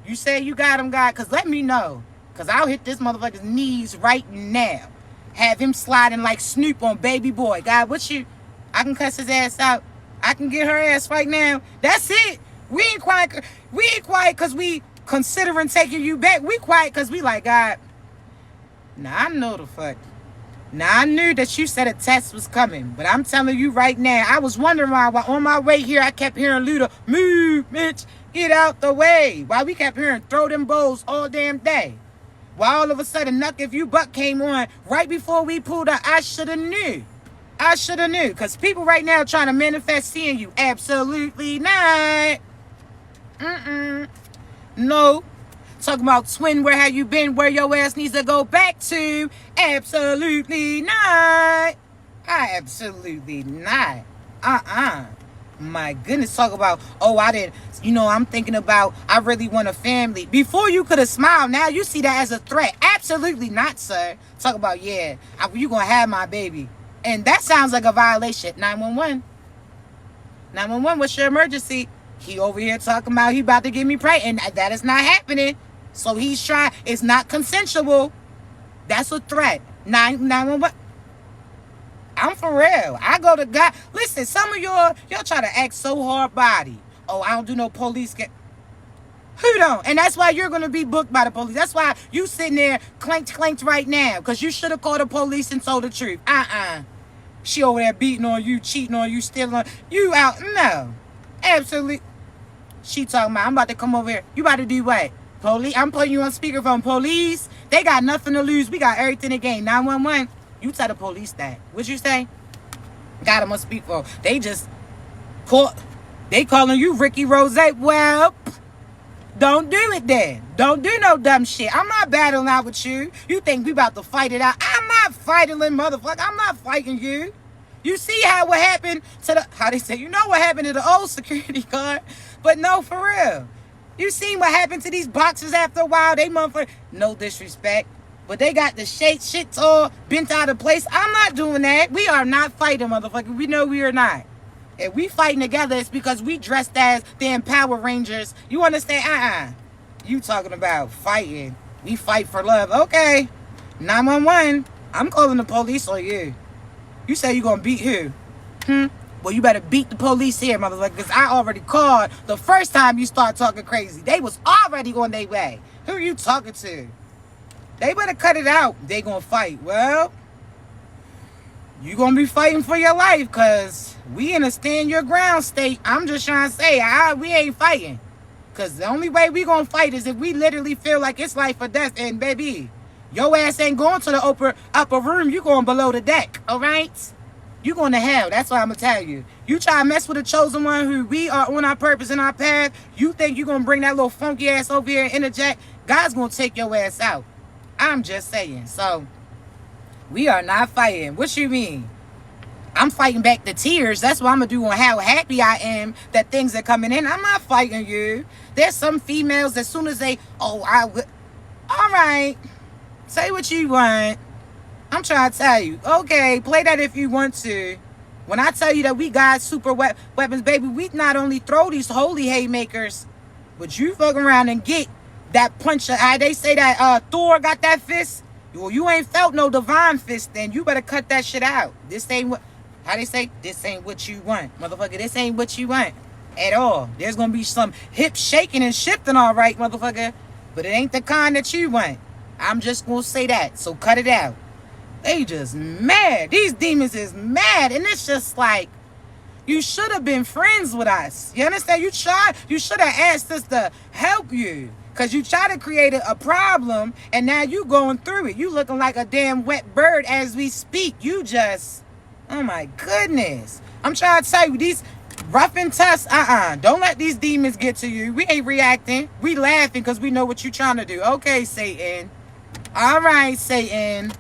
you say you got him, God, because let me know. Because I'll hit this motherfucker's knees right now. Have him sliding like Snoop on Baby Boy. God, I can cuss his ass out. I can get her ass right now. That's it. We ain't quiet because we considering taking you back. We quiet because we like, God. Now, I know the fuck. Now, I knew that you said a test was coming. But I'm telling you right now, I was wondering why on my way here, I kept hearing Luda, move, bitch, get out the way. Why we kept hearing throw them bowls all damn day. Why all of a sudden, Knuck If You Buck came on right before we pulled out. I should have knew. Because people right now trying to manifest seeing you. Absolutely not. No. Talking about twin, where have you been? Where your ass needs to go back to? Absolutely not. Absolutely not. My goodness. Talk about, oh, I'm thinking about, I really want a family. Before you could have smiled. Now you see that as a threat. Absolutely not, sir. Talk about, yeah, you gonna have my baby. And that sounds like a violation. 911. 911, what's your emergency? He over here talking about he about to get me pregnant. And that is not happening. So he's trying. It's not consensual. That's a threat. 911. I'm for real. I go to God. Listen, some of y'all try to act so hard body. Oh, I don't do no police. Who don't? And that's why you're going to be booked by the police. That's why you sitting there clanked right now. Because you should have called the police and told the truth. She over there beating on you, cheating on you, stealing on you out. No. Absolutely. She talking about, I'm about to come over here. You about to do what? Police? I'm putting you on speakerphone. Police? They got nothing to lose. We got everything to gain. 911. You tell the police that. What'd you say? Got them on speakerphone. They calling you Ricky Rose. Well, don't do it then. Don't do no dumb shit. I'm not battling out with you. You think we about to fight it out? I'm not fighting, motherfucker. I'm not fighting you. You see what happened to you know what happened to the old security guard? But no, for real. You seen what happened to these boxers after a while? They motherfucker, no disrespect, but they got the shit all bent out of place. I'm not doing that. We are not fighting, motherfucker. We know we are not. If we fighting together, it's because we dressed as the Power Rangers. You understand? You talking about fighting. We fight for love. Okay. 911. I'm calling the police on you. You say you gonna beat who? Well, you better beat the police here, motherfucker, because I already called the first time you start talking crazy. They was already on their way. Who are you talking to? They better cut it out. They gonna fight. Well, you gonna be fighting for your life, because we in a stand your ground state. I'm just trying to say, we ain't fighting. Because the only way we gonna fight is if we literally feel like it's life or death. And baby, your ass ain't going to the upper room. You going below the deck, all right? You going to hell. That's what I'm going to tell you. You try to mess with a chosen one who we are on our purpose and our path. You think you going to bring that little funky ass over here and interject. God's going to take your ass out. I'm just saying. So, we are not fighting. What you mean? I'm fighting back the tears. That's what I'm going to do on how happy I am that things are coming in. I'm not fighting you. There's some females, as soon as they, all right, say what you want. I'm trying to tell you. Okay, play that if you want to. When I tell you that we got super weapons, baby, we not only throw these holy haymakers, but you fuck around and get that punch. They say that Thor got that fist. Well, you ain't felt no divine fist, then you better cut that shit out. This ain't what, how they say, this ain't what you want. Motherfucker, this ain't what you want at all. There's going to be some hip shaking and shifting, all right, motherfucker. But it ain't the kind that you want. I'm just going to say that, so cut it out. They just mad. These demons is mad. And it's just like, you should have been friends with us. You understand? You should have asked us to help you. Because you try to create a problem, and now you going through it. You looking like a damn wet bird as we speak. You just, oh my goodness. I'm trying to tell you, these rough and tough, don't let these demons get to you. We ain't reacting. We laughing because we know what you trying to do. Okay, Satan. All right, Satan.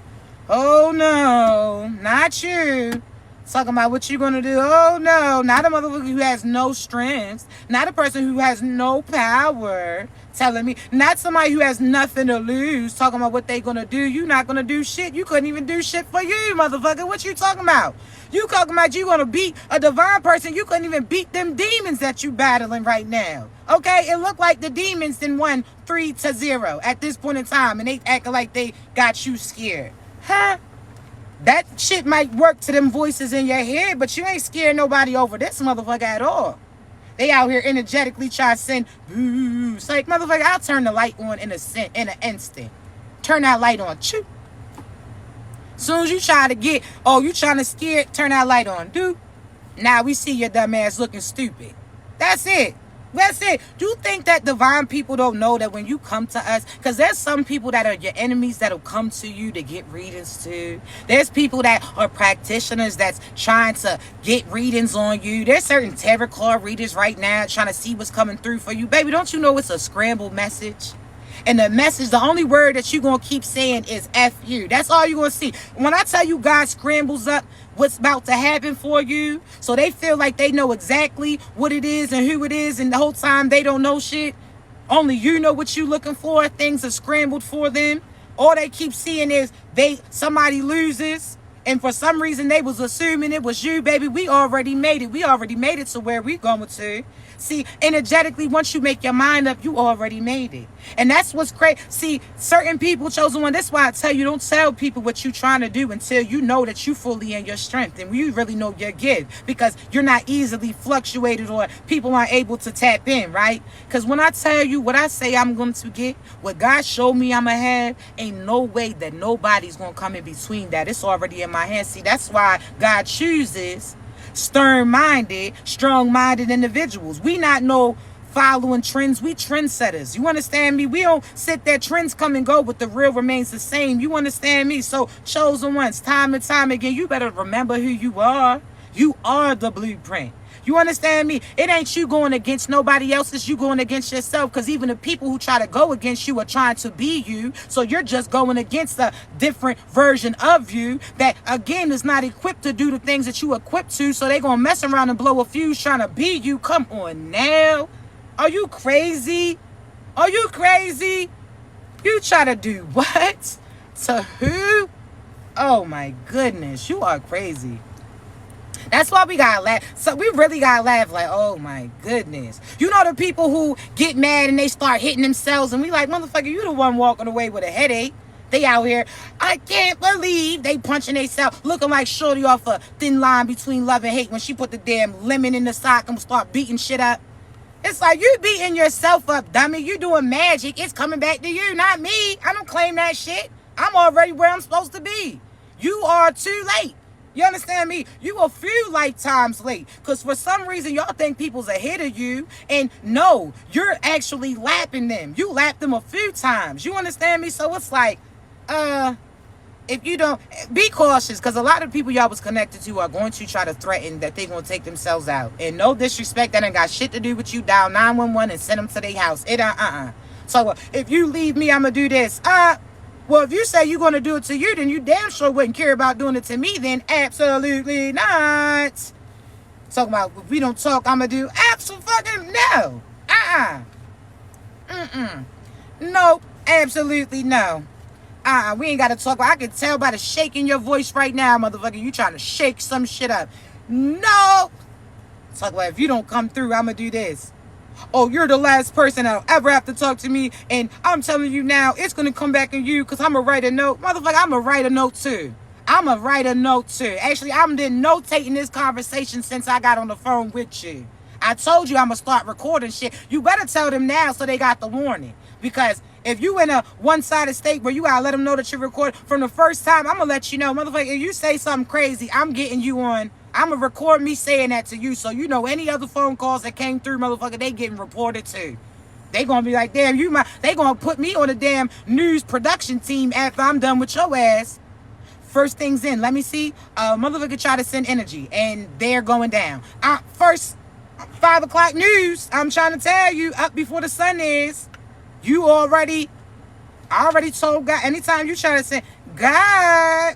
Oh, no, not you. Talking about what you going to do. Oh, no, not a motherfucker who has no strength. Not a person who has no power. Telling me, not somebody who has nothing to lose. Talking about what they going to do. You not going to do shit. You couldn't even do shit for you, motherfucker. What you talking about? You talking about you going to beat a divine person. You couldn't even beat them demons that you battling right now. Okay, it looked like the demons then won 3-0 at this point in time. And they acting like they got you scared. Huh? That shit might work to them voices in your head, but you ain't scared nobody over this motherfucker at all. They out here energetically try to send boo. It's like, motherfucker, I'll turn the light on in an instant. Turn that light on. Choo. Soon as you try to get, you trying to scare, turn that light on. Now we see your dumb ass looking stupid. That's it. That's it. Do you think that divine people don't know that when you come to us, because there's some people that are your enemies that'll come to you to get readings too. There's people that are practitioners that's trying to get readings on you. There's certain tarot card readers right now trying to see what's coming through for you. Baby, don't you know it's a scrambled message? And the message, the only word that you're going to keep saying is F you. That's all you're going to see. When I tell you God scrambles up what's about to happen for you, so they feel like they know exactly what it is and who it is, and the whole time they don't know shit. Only you know what you're looking for. Things are scrambled for them. All they keep seeing is somebody loses. And for some reason, they was assuming it was you, baby. We already made it. We already made it to where we going to. See, energetically, once you make your mind up, you already made it. And that's what's crazy. See, certain people, chosen one, that's why I tell you, don't tell people what you're trying to do until you know that you fully in your strength and you really know your gift, because you're not easily fluctuated or people aren't able to tap in, right? Because when I tell you what I say I'm going to get, what God showed me I'm going to have, ain't no way that nobody's going to come in between that. It's already in my hands. See, that's why God chooses stern-minded, strong-minded individuals. We not no following trends. We trendsetters. You understand me? We don't sit there. Trends come and go, but the real remains the same. You understand me? So, chosen ones, time and time again, you better remember who you are. You are the blueprint. You understand me? It ain't you going against nobody else. It's you going against yourself, because even the people who try to go against you are trying to be you. So you're just going against a different version of you that, again, is not equipped to do the things that you equipped to. So they're going to mess around and blow a fuse trying to be you. Come on now. Are you crazy? Are you crazy? You try to do what? To who? Oh my goodness. You are crazy. That's why we gotta laugh. So we really gotta laugh like, oh my goodness. You know the people who get mad and they start hitting themselves and we like, motherfucker, you the one walking away with a headache. They out here, I can't believe they punching themselves, looking like Shorty off a Thin Line Between Love and Hate when she put the damn lemon in the sock and start beating shit up. It's like, you beating yourself up, dummy. You doing magic. It's coming back to you, not me. I don't claim that shit. I'm already where I'm supposed to be. You are too late. You understand me? You a few lifetimes late. Because for some reason, y'all think people's ahead of you. And no, you're actually lapping them. You lapped them a few times. You understand me? So it's like, if you don't, be cautious, because a lot of people y'all was connected to are going to try to threaten that they're going to take themselves out. And no disrespect, that ain't got shit to do with you. Dial 911 and send them to their house. So if you leave me, I'm going to do this. Well, if you say you're going to do it to you, then you damn sure wouldn't care about doing it to me. Then absolutely not. Talking about, if we don't talk, I'm going to do absolutely no. Nope. Absolutely no. We ain't got to talk. I can tell by the shake in your voice right now, motherfucker. You trying to shake some shit up. No. Talk about, if you don't come through, I'm going to do this. Oh, you're the last person that'll ever have to talk to me. And I'm telling you now, it's going to come back on you because I'm going to write a note. Motherfucker, I'm going to write a note too. Actually, I've been notating this conversation since I got on the phone with you. I told you I'm going to start recording shit. You better tell them now so they got the warning. Because if you in a one-sided state where you gotta let them know that you're recording from the first time, I'm gonna let you know, motherfucker, if you say something crazy, I'm getting you on. I'm gonna record me saying that to you, so you know any other phone calls that came through, motherfucker, they getting reported too. They gonna be like, damn, they gonna put me on the damn news production team after I'm done with your ass. First things in, let me see. Motherfucker try to send energy, and they're going down. First 5 o'clock news, I'm trying to tell you, up before the sun is. I already told God, anytime you try to say, God,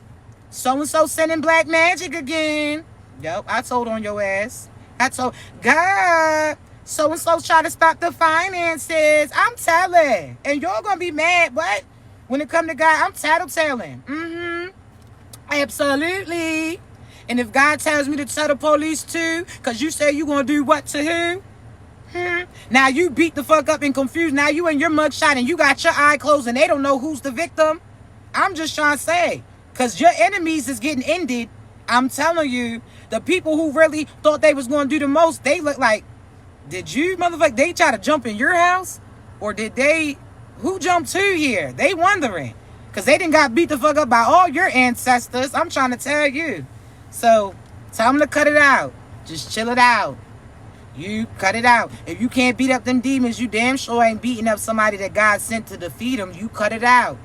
so-and-so sending black magic again. Yep, I told on your ass. I told, God, so-and-so try to stop the finances. I'm telling. And you're going to be mad, but when it come to God, I'm tattletaling. Absolutely. And if God tells me to tell the police too, because you say you're going to do what to who? Now you beat the fuck up and confused. Now you in your mugshot and you got your eye closed and they don't know who's the victim. I'm just trying to say, because your enemies is getting ended. I'm telling you, the people who really thought they was going to do the most, they look like, did you motherfucker, they try to jump in your house? Or did they, who jumped to here? They wondering. Because they didn't got beat the fuck up by all your ancestors. I'm trying to tell you. So tell them to cut it out. Just chill it out. You cut it out. If you can't beat up them demons, you damn sure ain't beating up somebody that God sent to defeat them. You cut it out.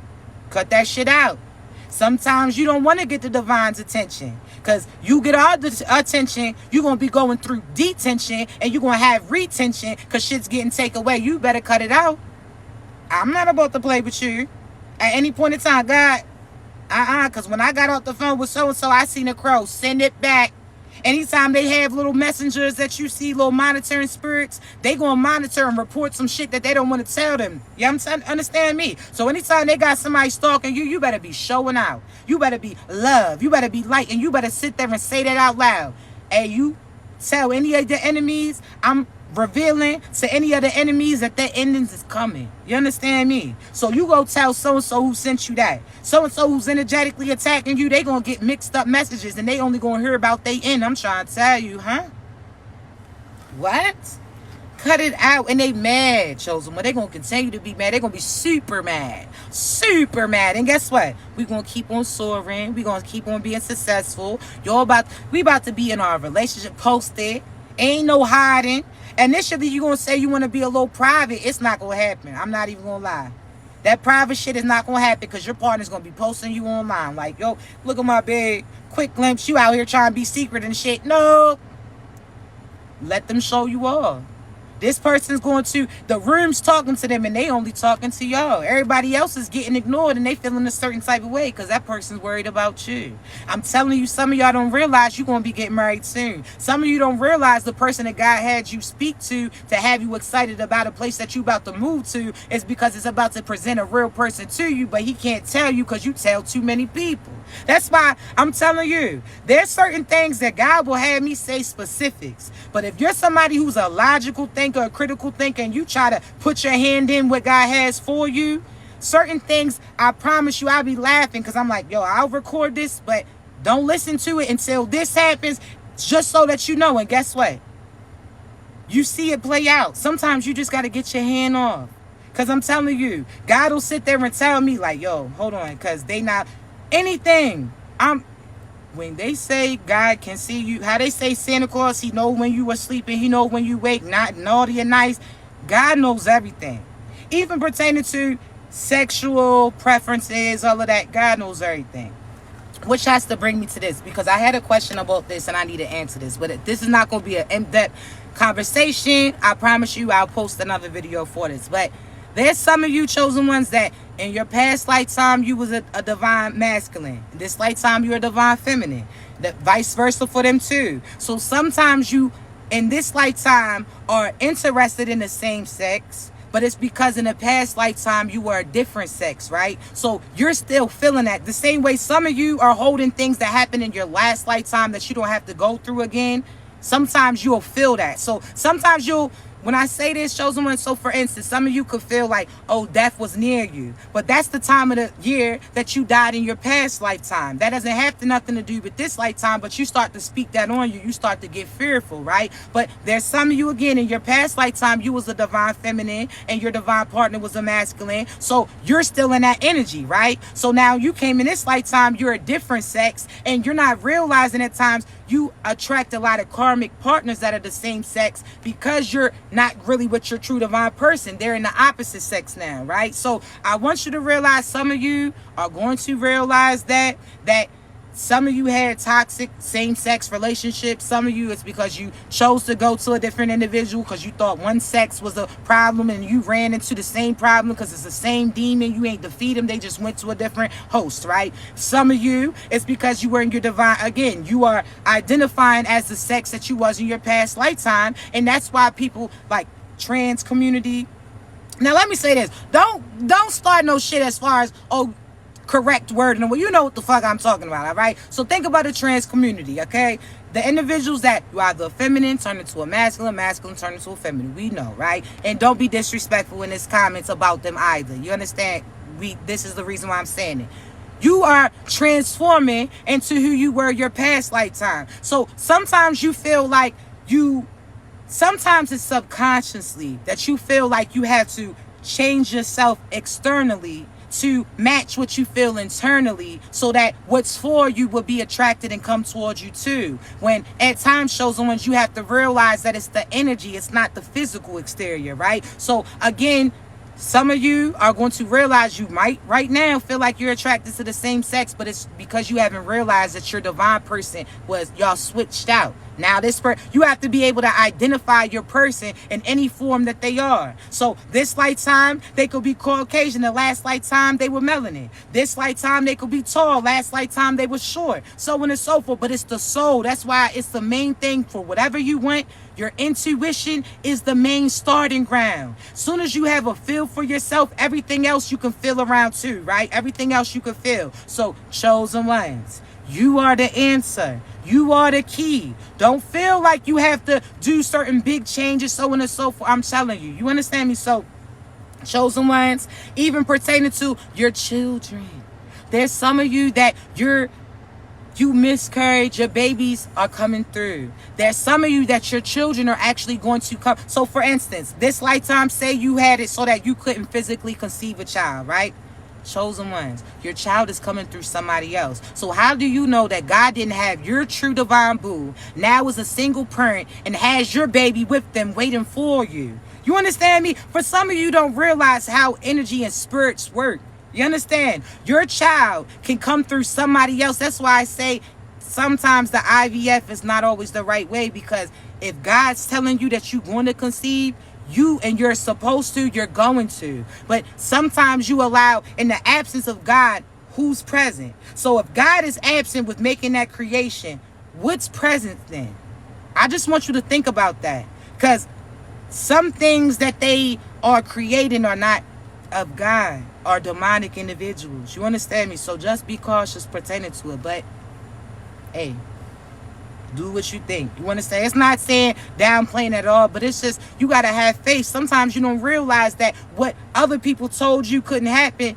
Cut that shit out. Sometimes you don't want to get the divine's attention. Because you get all the attention, you're going to be going through detention and you're going to have retention because shit's getting taken away. You better cut it out. I'm not about to play with you. At any point in time, God, because when I got off the phone with so-and-so, I seen a crow. Send it back. Anytime they have little messengers that you see, little monitoring spirits, they gonna monitor and report some shit that they don't want to tell them. You understand me? So anytime they got somebody stalking you, you better be showing out. You better be love. You better be light. And you better sit there and say that out loud. And you tell any of the enemies, I'm revealing to any of the enemies that their endings is coming. You understand me? So you go tell so-and-so who sent you that. So-and-so who's energetically attacking you, they gonna get mixed up messages and they only gonna hear about their end. I'm trying to tell you, huh? What? Cut it out. And they mad, chosen one. They gonna continue to be mad. They gonna be super mad. Super mad. And guess what? We gonna keep on soaring. We gonna keep on being successful. We about to be in our relationship posted. Ain't no hiding. Initially, you're going to say you want to be a little private. It's not going to happen. I'm not even going to lie. That private shit is not going to happen because your partner's going to be posting you online. Like, yo, look at my big quick glimpse. You out here trying to be secret and shit. No. Let them show you all. This person's going to, the room's talking to them and they only talking to y'all. Everybody else is getting ignored and they feeling a certain type of way because that person's worried about you. I'm telling you, some of y'all don't realize you're going to be getting married soon. Some of you don't realize the person that God had you speak to have you excited about a place that you about to move to is because it's about to present a real person to you, but he can't tell you because you tell too many people. That's why I'm telling you, there's certain things that God will have me say specifics. But if you're somebody who's a logical thinker, a critical thinker, and you try to put your hand in what God has for you, certain things, I promise you, I'll be laughing because I'm like, yo, I'll record this, but don't listen to it until this happens, just so that you know. And guess what? You see it play out. Sometimes you just got to get your hand off. Because I'm telling you, God will sit there and tell me like, yo, hold on, because they not anything. When they say God can see you, how they say Santa Claus, he know when you were sleeping, he know when you wake, not naughty or nice. God knows everything. Even pertaining to sexual preferences, all of that, God knows everything. Which has to bring me to this, because I had a question about this and I need to answer this. But this is not going to be an in-depth conversation. I promise you I'll post another video for this. But there's some of you chosen ones that in your past lifetime you was a divine masculine. This lifetime you're a divine feminine. The vice versa for them too. So sometimes you in this lifetime are interested in the same sex, but it's because in the past lifetime you were a different sex, right? So you're still feeling that. The same way some of you are holding things that happened in your last lifetime that you don't have to go through again. Sometimes you'll feel that. So sometimes you'll, when I say this, chosen one, so for instance, some of you could feel like, oh, death was near you. But that's the time of the year that you died in your past lifetime. That doesn't have nothing to do with this lifetime, but you start to speak that on you. You start to get fearful, right? But there's some of you, again, in your past lifetime, you was a divine feminine and your divine partner was a masculine. So you're still in that energy, right? So now you came in this lifetime, you're a different sex, and you're not realizing at times you attract a lot of karmic partners that are the same sex because you're not really with your true divine person. They're in the opposite sex now, right? So I want you to realize, some of you are going to realize that some of you had toxic same-sex relationships. Some of you, it's because you chose to go to a different individual because you thought one sex was a problem and you ran into the same problem because it's the same demon. You ain't defeat them. They just went to a different host, right? Some of you, it's because you were in your divine, again, you are identifying as the sex that you was in your past lifetime. And that's why people like trans community. Now, let me say this. Don't start no shit as far as, oh, correct word, and well, you know what the fuck I'm talking about, all right? So think about the trans community, okay? The individuals that you either a feminine turn into a masculine turn into a feminine, we know, right? And don't be disrespectful in this comments about them either. You understand? This is the reason why I'm saying it. You are transforming into who you were your past lifetime. So sometimes you feel like sometimes it's subconsciously that you feel like you have to change yourself externally to match what you feel internally, so that what's for you will be attracted and come towards you too. When at times, chosen ones, you have to realize that it's the energy, it's not the physical exterior, right? So again, some of you are going to realize you might right now feel like you're attracted to the same sex, but it's because you haven't realized that your divine person was, y'all switched out. Now you have to be able to identify your person in any form that they are. So this lifetime, they could be Caucasian. The last lifetime, they were melanin. This lifetime, they could be tall. Last lifetime, they were short. So on and so forth. But it's the soul. That's why it's the main thing for whatever you want. Your intuition is the main starting ground. Soon as you have a feel for yourself, everything else you can feel around too, right? Everything else you can feel. So chosen ones, you are the answer. You are the key. Don't feel like you have to do certain big changes, so on and so forth. I'm telling you. You understand me? So, chosen ones, even pertaining to your children. There's some of you that you miscarried, your babies are coming through. There's some of you that your children are actually going to come. So, for instance, this lifetime, say you had it so that you couldn't physically conceive a child, right? Chosen ones, your child is coming through somebody else. So how do you know that God didn't have your true divine boo now is a single parent and has your baby with them waiting for you? You understand me? For some of you don't realize how energy and spirits work. You understand? Your child can come through somebody else. That's why I say sometimes the IVF is not always the right way, because if God's telling you that you're going to conceive, you're supposed to, you're going to. But sometimes you allow, in the absence of God, who's present? So if God is absent with making that creation, what's present then? I just want you to think about that. Because some things that they are creating are not of God, are demonic individuals. You understand me? So just be cautious pertaining to it. But hey, do what you think. You understand? It's not saying downplaying at all, but it's just you got to have faith. Sometimes you don't realize that what other people told you couldn't happen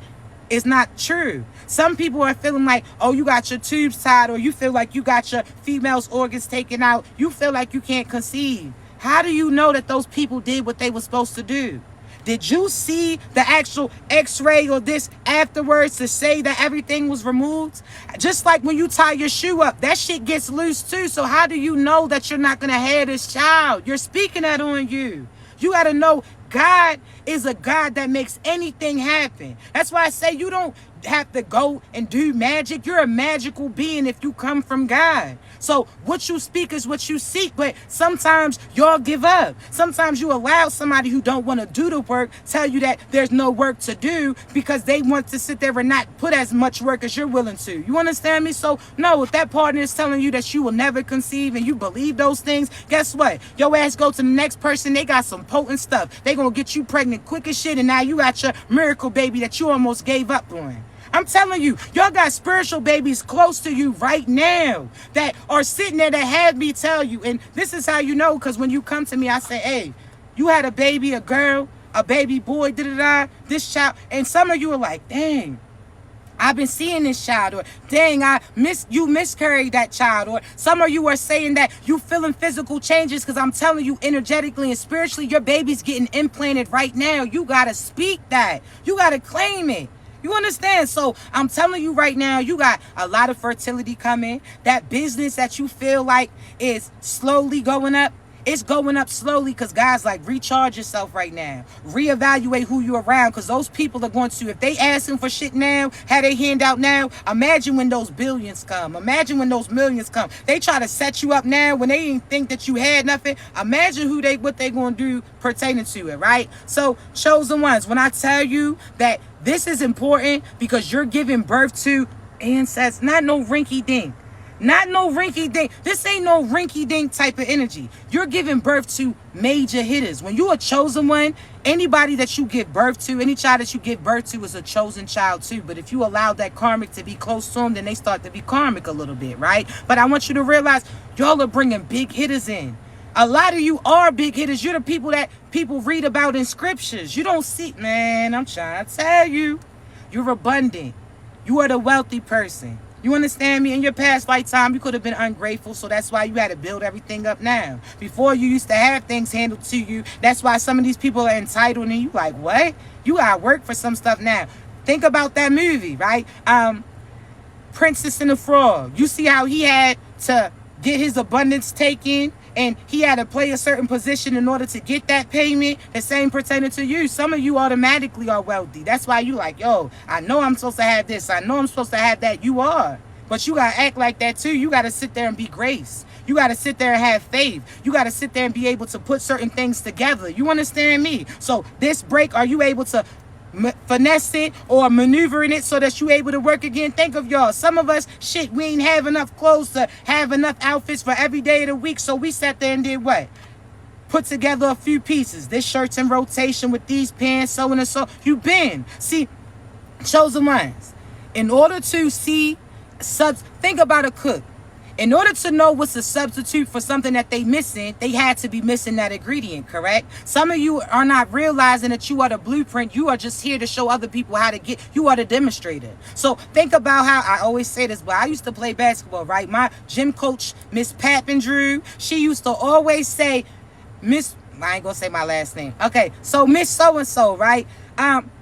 is not true. Some people are feeling like, oh, you got your tubes tied, or you feel like you got your female's organs taken out. You feel like you can't conceive. How do you know that those people did what they were supposed to do? Did you see the actual x-ray or this afterwards to say that everything was removed? Just like when you tie your shoe up, that shit gets loose too. So how do you know that you're not going to have this child? You're speaking that on you. You got to know God is a God that makes anything happen. That's why I say you don't have to go and do magic. You're a magical being if you come from God. So what you speak is what you seek. But sometimes y'all give up. Sometimes you allow somebody who don't want to do the work tell you that there's no work to do because they want to sit there and not put as much work as you're willing to. You understand me? So no, if that partner is telling you that you will never conceive and you believe those things, guess what? Your ass go to the next person. They got some potent stuff. They gonna get you pregnant quick as shit, and now you got your miracle baby that you almost gave up on. I'm telling you, y'all got spiritual babies close to you right now that are sitting there that have me tell you. And this is how you know, because when you come to me, I say, hey, you had a baby, a girl, a baby boy, this child. And some of you are like, dang, I've been seeing this child, or dang, you miscarried that child, or some of you are saying that you feeling physical changes, because I'm telling you, energetically and spiritually, your baby's getting implanted right now. You got to speak that. You got to claim it. You understand? So I'm telling you right now, you got a lot of fertility coming. That business that you feel like is slowly going up, it's going up slowly because God's like, recharge yourself right now. Reevaluate who you're around, because those people are going to, if they asking for shit now, have their hand out now, imagine when those billions come. Imagine when those millions come. They try to set you up now when they didn't think that you had nothing. Imagine what they going to do pertaining to it, right? So, chosen ones, when I tell you that this is important because you're giving birth to ancestors, not no rinky dink. Not no rinky dink. This ain't no rinky dink type of energy. You're giving birth to major hitters. When you're a chosen one, anybody that you give birth to, any child that you give birth to is a chosen child too. But if you allow that karmic to be close to them, then they start to be karmic a little bit, right? But I want you to realize y'all are bringing big hitters in. A lot of you are big hitters. You're the people that people read about in scriptures. You don't see, man, I'm trying to tell you. You're abundant. You are the wealthy person. You understand me? In your past lifetime, you could have been ungrateful, so that's why you had to build everything up now. Before, you used to have things handled to you. That's why some of these people are entitled, and you like, what? You got to work for some stuff now. Think about that movie, right? Princess and the Frog. You see how he had to get his abundance taken, and he had to play a certain position in order to get that payment. The same pertaining to you. Some of you automatically are wealthy. That's why you like, yo, I know I'm supposed to have this. I know I'm supposed to have that. You are. But you got to act like that too. You got to sit there and be grace. You got to sit there and have faith. You got to sit there and be able to put certain things together. You understand me? So this break, are you able to finesse it or maneuvering it so that you able to work again? Think of y'all. Some of us, shit, we ain't have enough clothes to have enough outfits for every day of the week. So we sat there and did what? Put together a few pieces. This shirt's in rotation with these pants, so and so. You been. See, chosen ones. In order to see think about a cook. In order to know what's a substitute for something that they missing, they had to be missing that ingredient, correct? Some of you are not realizing that you are the blueprint. You are just here to show other people how to get. You are the demonstrator. So think about how I always say this, but I used to play basketball, right? My gym coach, Miss Pappendrew, she used to always say, I ain't gonna say my last name. Okay, so Miss So-and-so, right?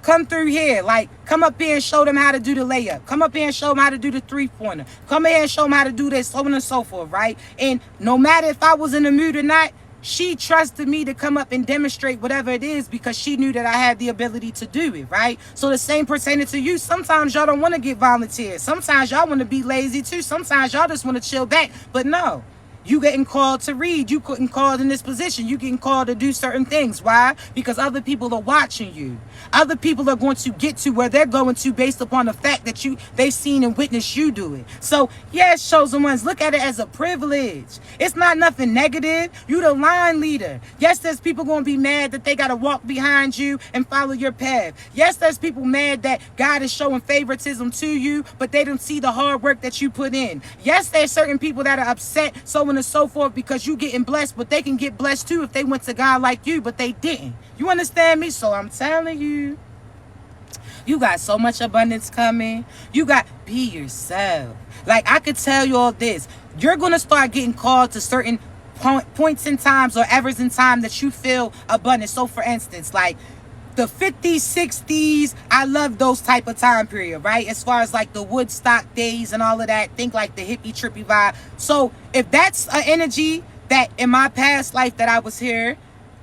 Come through here, like come up here and show them how to do the layup. Come up here and show them how to do the three-pointer. Come here and show them how to do this, so on and so forth, right? And no matter if I was in the mood or not, she trusted me to come up and demonstrate whatever it is because she knew that I had the ability to do it, right? So the same pertaining to you. Sometimes y'all don't want to get volunteers. Sometimes y'all want to be lazy too. Sometimes y'all just want to chill back. But no. You getting called to read. You getting called in this position. You getting called to do certain things. Why? Because other people are watching you. Other people are going to get to where they're going to based upon the fact that they've seen and witnessed you do it. So yes, chosen ones, look at it as a privilege. It's not nothing negative. You the line leader. Yes, there's people going to be mad that they got to walk behind you and follow your path. Yes, there's people mad that God is showing favoritism to you, but they don't see the hard work that you put in. Yes, there's certain people that are upset, so on and so forth, because you getting blessed, but they can get blessed too if they went to God like you, but they didn't. You understand me? So I'm telling you, you got so much abundance coming. You got, be yourself. Like, I could tell you all this. You're going to start getting called to certain points in times or evers in time that you feel abundant. So for instance, like the 50s, 60s, I love those type of time period, right? As far as like the Woodstock days and all of that, think like the hippie trippy vibe. So if that's an energy that in my past life that I was here,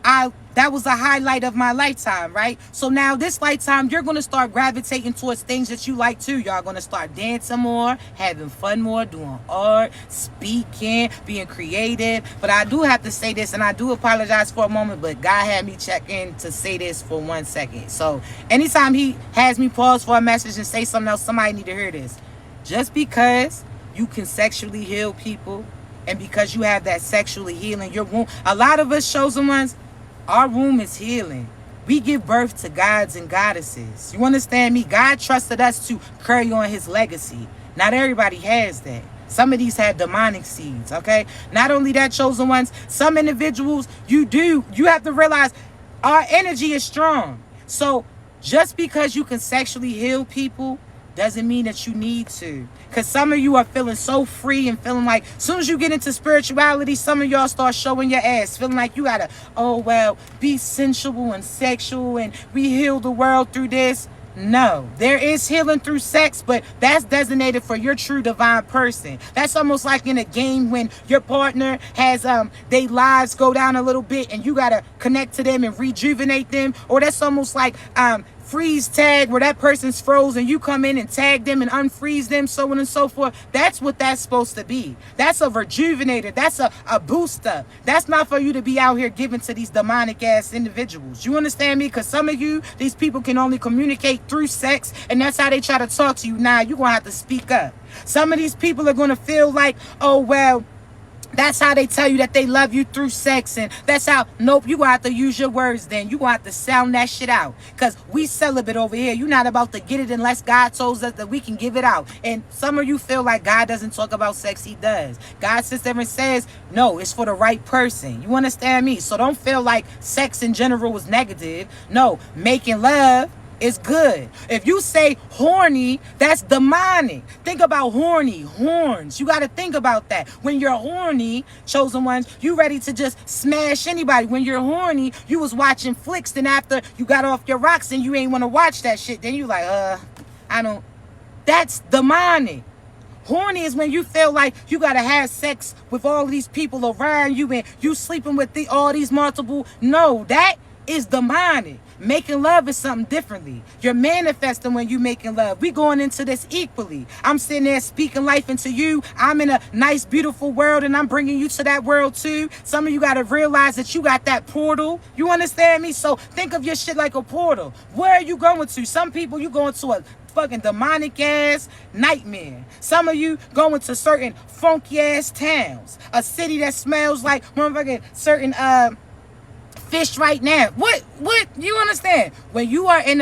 that was a highlight of my lifetime, right? So now this lifetime, you're going to start gravitating towards things that you like too. Y'all going to start dancing more, having fun more, doing art, speaking, being creative. But I do have to say this, and I do apologize for a moment, but God had me check in to say this for 1 second. So anytime he has me pause for a message and say something else, somebody need to hear this. Just because you can sexually heal people and because you have that sexually healing, your womb, a lot of us chosen ones, our womb is healing. We give birth to gods and goddesses. You understand me? God trusted us to carry on his legacy. Not everybody has that. Some of these have demonic seeds, okay? Not only that, chosen ones, some individuals, you have to realize our energy is strong. So just because you can sexually heal people doesn't mean that you need to. Because some of you are feeling so free and feeling like as soon as you get into spirituality, some of y'all start showing your ass, feeling like you gotta, be sensual and sexual and we heal the world through this. No, there is healing through sex, but that's designated for your true divine person. That's almost like in a game when your partner has their lives go down a little bit and you gotta connect to them and rejuvenate them. Or that's almost like freeze tag where that person's frozen, you come in and tag them and unfreeze them, so on and so forth. That's what that's supposed to be. That's a rejuvenator. That's a booster. That's not for you to be out here giving to these demonic ass individuals. You understand me? Because some of you, these people can only communicate through sex, and that's how they try to talk to you. Now you're gonna have to speak up. Some of these people are gonna feel like, that's how they tell you that they love you, through sex. And that's how, nope, you gonna have to use your words then. You gonna have to sound that shit out. Because we celibate over here. You're not about to get it unless God told us that we can give it out. And some of you feel like God doesn't talk about sex. He does. God sits there and says, no, it's for the right person. You understand me? So don't feel like sex in general is negative. No, making love is good. If you say horny, that's demonic. Think about horny, horns. You got to think about that. When you're horny, chosen ones, you ready to just smash anybody. When you're horny, you was watching flicks, then after you got off your rocks and you ain't want to watch that shit, then you like, that's demonic. Horny is when you feel like you got to have sex with all these people around you and you sleeping with all these multiple. No, that is demonic. Making love is something differently. You're manifesting when you making love. We going into this equally. I'm sitting there speaking life into you. I'm in a nice, beautiful world, and I'm bringing you to that world too. Some of you got to realize that you got that portal. You understand me? So think of your shit like a portal. Where are you going to? Some people, you going to a fucking demonic ass nightmare. Some of you going to certain funky ass towns. A city that smells like motherfucking certain fish right now. What you understand? When you are in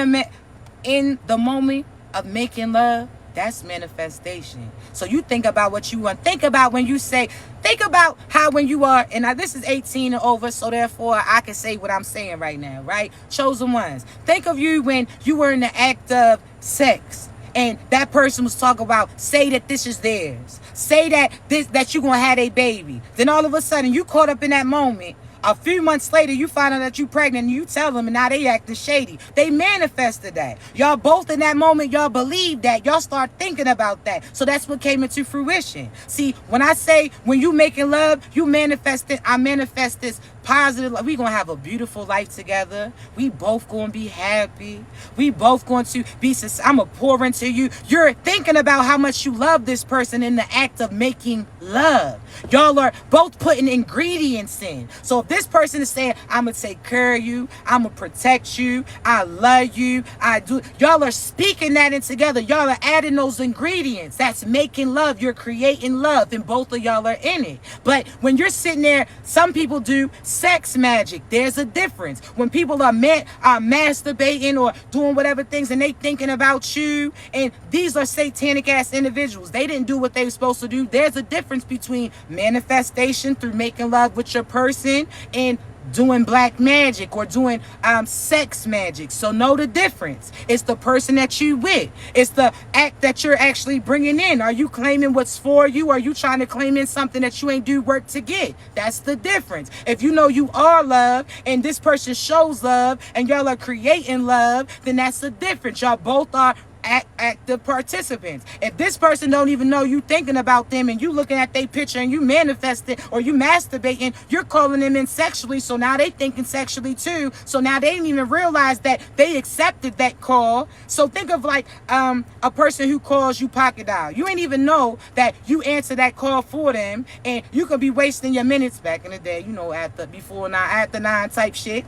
the moment of making love, that's manifestation. So you think about what you want. Think about when you say, think about how when you are, and now this is 18 and over, so therefore I can say what I'm saying right now, right? Chosen ones. Think of you when you were in the act of sex and that person was talking about, say that this is theirs. Say that you're going to have a baby. Then all of a sudden you caught up in that moment A few months later, you find out that you pregnant and you tell them, and now they acting shady. They manifested that. Y'all both in that moment, y'all believe that. Y'all start thinking about that. So that's what came into fruition. See, when I say when you making love, you manifesting, I manifest this positive. We gonna have a beautiful life together. We both gonna be happy. We both going to be, I'm gonna pour into you. You're thinking about how much you love this person in the act of making love. Y'all are both putting ingredients in. So if this person is saying, I'm gonna take care of you, I'm gonna protect you, I love you, I do, y'all are speaking that in together. Y'all are adding those ingredients. That's making love. You're creating love, and both of y'all are in it. But when you're sitting there, some people do sex magic. There's a difference. When people are masturbating or doing whatever things and they thinking about you, and these are satanic ass individuals. They didn't do what they were supposed to do. There's a difference between manifestation through making love with your person and doing black magic or doing sex magic. So know the difference. It's the person that you with. It's the act that you're actually bringing in. Are you claiming what's for you? Or are you trying to claim in something that you ain't do work to get? That's the difference. If you know you are love and this person shows love and y'all are creating love, then that's the difference. Y'all both are active participants. If this person don't even know you thinking about them and you looking at their picture and you manifesting or you masturbating, you're calling them in sexually, so now they thinking sexually too. So now they didn't even realize that they accepted that call. So think of like a person who calls you pocket dial. You ain't even know that you answer that call for them, and you could be wasting your minutes. Back in the day, you know, after 9 type shit.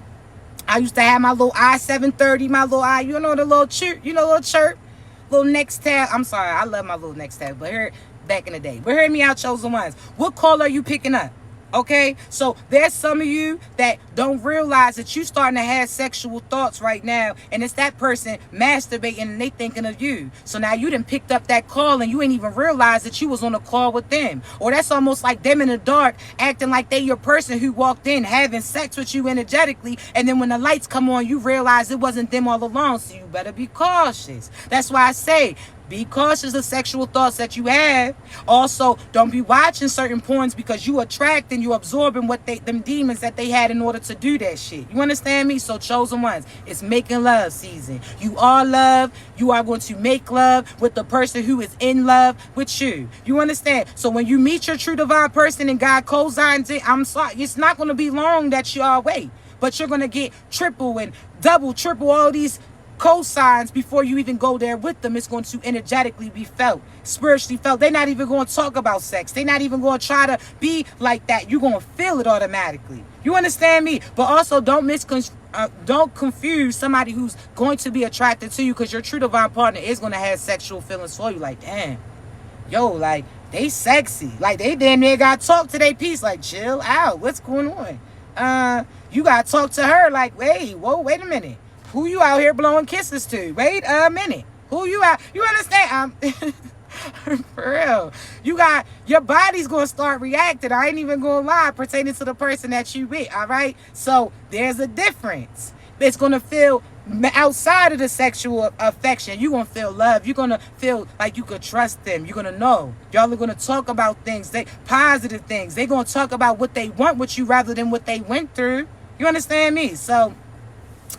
I used to have my little I-730, my little you know, the little chirp, little next tab. I'm sorry, I love my little next tab, but here, back in the day. But hear me out, chosen ones. What call are you picking up? Okay, so there's some of you that don't realize that you starting to have sexual thoughts right now, and it's that person masturbating and they thinking of you. So now you done picked up that call and you ain't even realize that you was on a call with them. Or that's almost like them in the dark acting like they your person who walked in having sex with you energetically, and then when the lights come on you realize it wasn't them all along. So you better be cautious. That's why I say be cautious of sexual thoughts that you have. Also, don't be watching certain porns because you attract and you absorbing what them demons that they had in order to do that shit. You understand me? So chosen ones, it's making love season. You are love. You are going to make love with the person who is in love with you. You understand? So when you meet your true divine person and God co-signs it, I'm sorry, it's not going to be long that you all wait. But you're going to get triple and double, triple all these cosigns before you even go there with them. It's going to energetically be felt, spiritually felt. They're not even going to talk about sex. They're not even going to try to be like that. You're going to feel it automatically. You understand me? But also don't confuse somebody who's going to be attracted to you, because your true divine partner is going to have sexual feelings for you. Like, damn, yo, like they sexy. Like they damn near got to talk to their piece. Like, chill out. What's going on? You got to talk to her. Like, wait a minute. Who you out here blowing kisses to? Wait a minute. Who you out? You understand? For real. You got, your body's going to start reacting. I ain't even going to lie, pertaining to the person that you with, all right? So there's a difference. It's going to feel outside of the sexual affection. You're going to feel love. You're going to feel like you could trust them. You're going to know. Y'all are going to talk about things, positive things. They're going to talk about what they want with you rather than what they went through. You understand me? So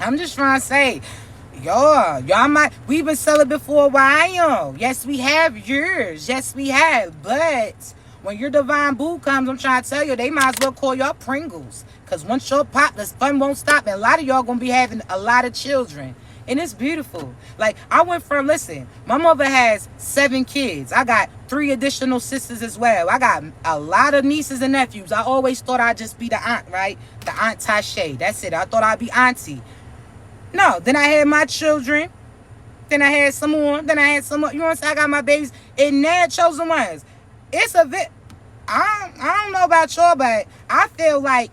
I'm just trying to say, we've been celibate for a while. Yes, we have yours. Yes, we have. But when your divine boo comes, I'm trying to tell you, they might as well call y'all Pringles. Because once y'all pop, the fun won't stop. And a lot of y'all going to be having a lot of children. And it's beautiful. Like, I went from, listen, my mother has 7 kids. I got 3 additional sisters as well. I got a lot of nieces and nephews. I always thought I'd just be the aunt, right? The Aunt Tashay. That's it. I thought I'd be auntie. No, then I had my children. Then I had some more. Then I had some more. You know what I'm saying? I got my babies. And now chosen ones. It's a bit. I don't know about y'all, but I feel like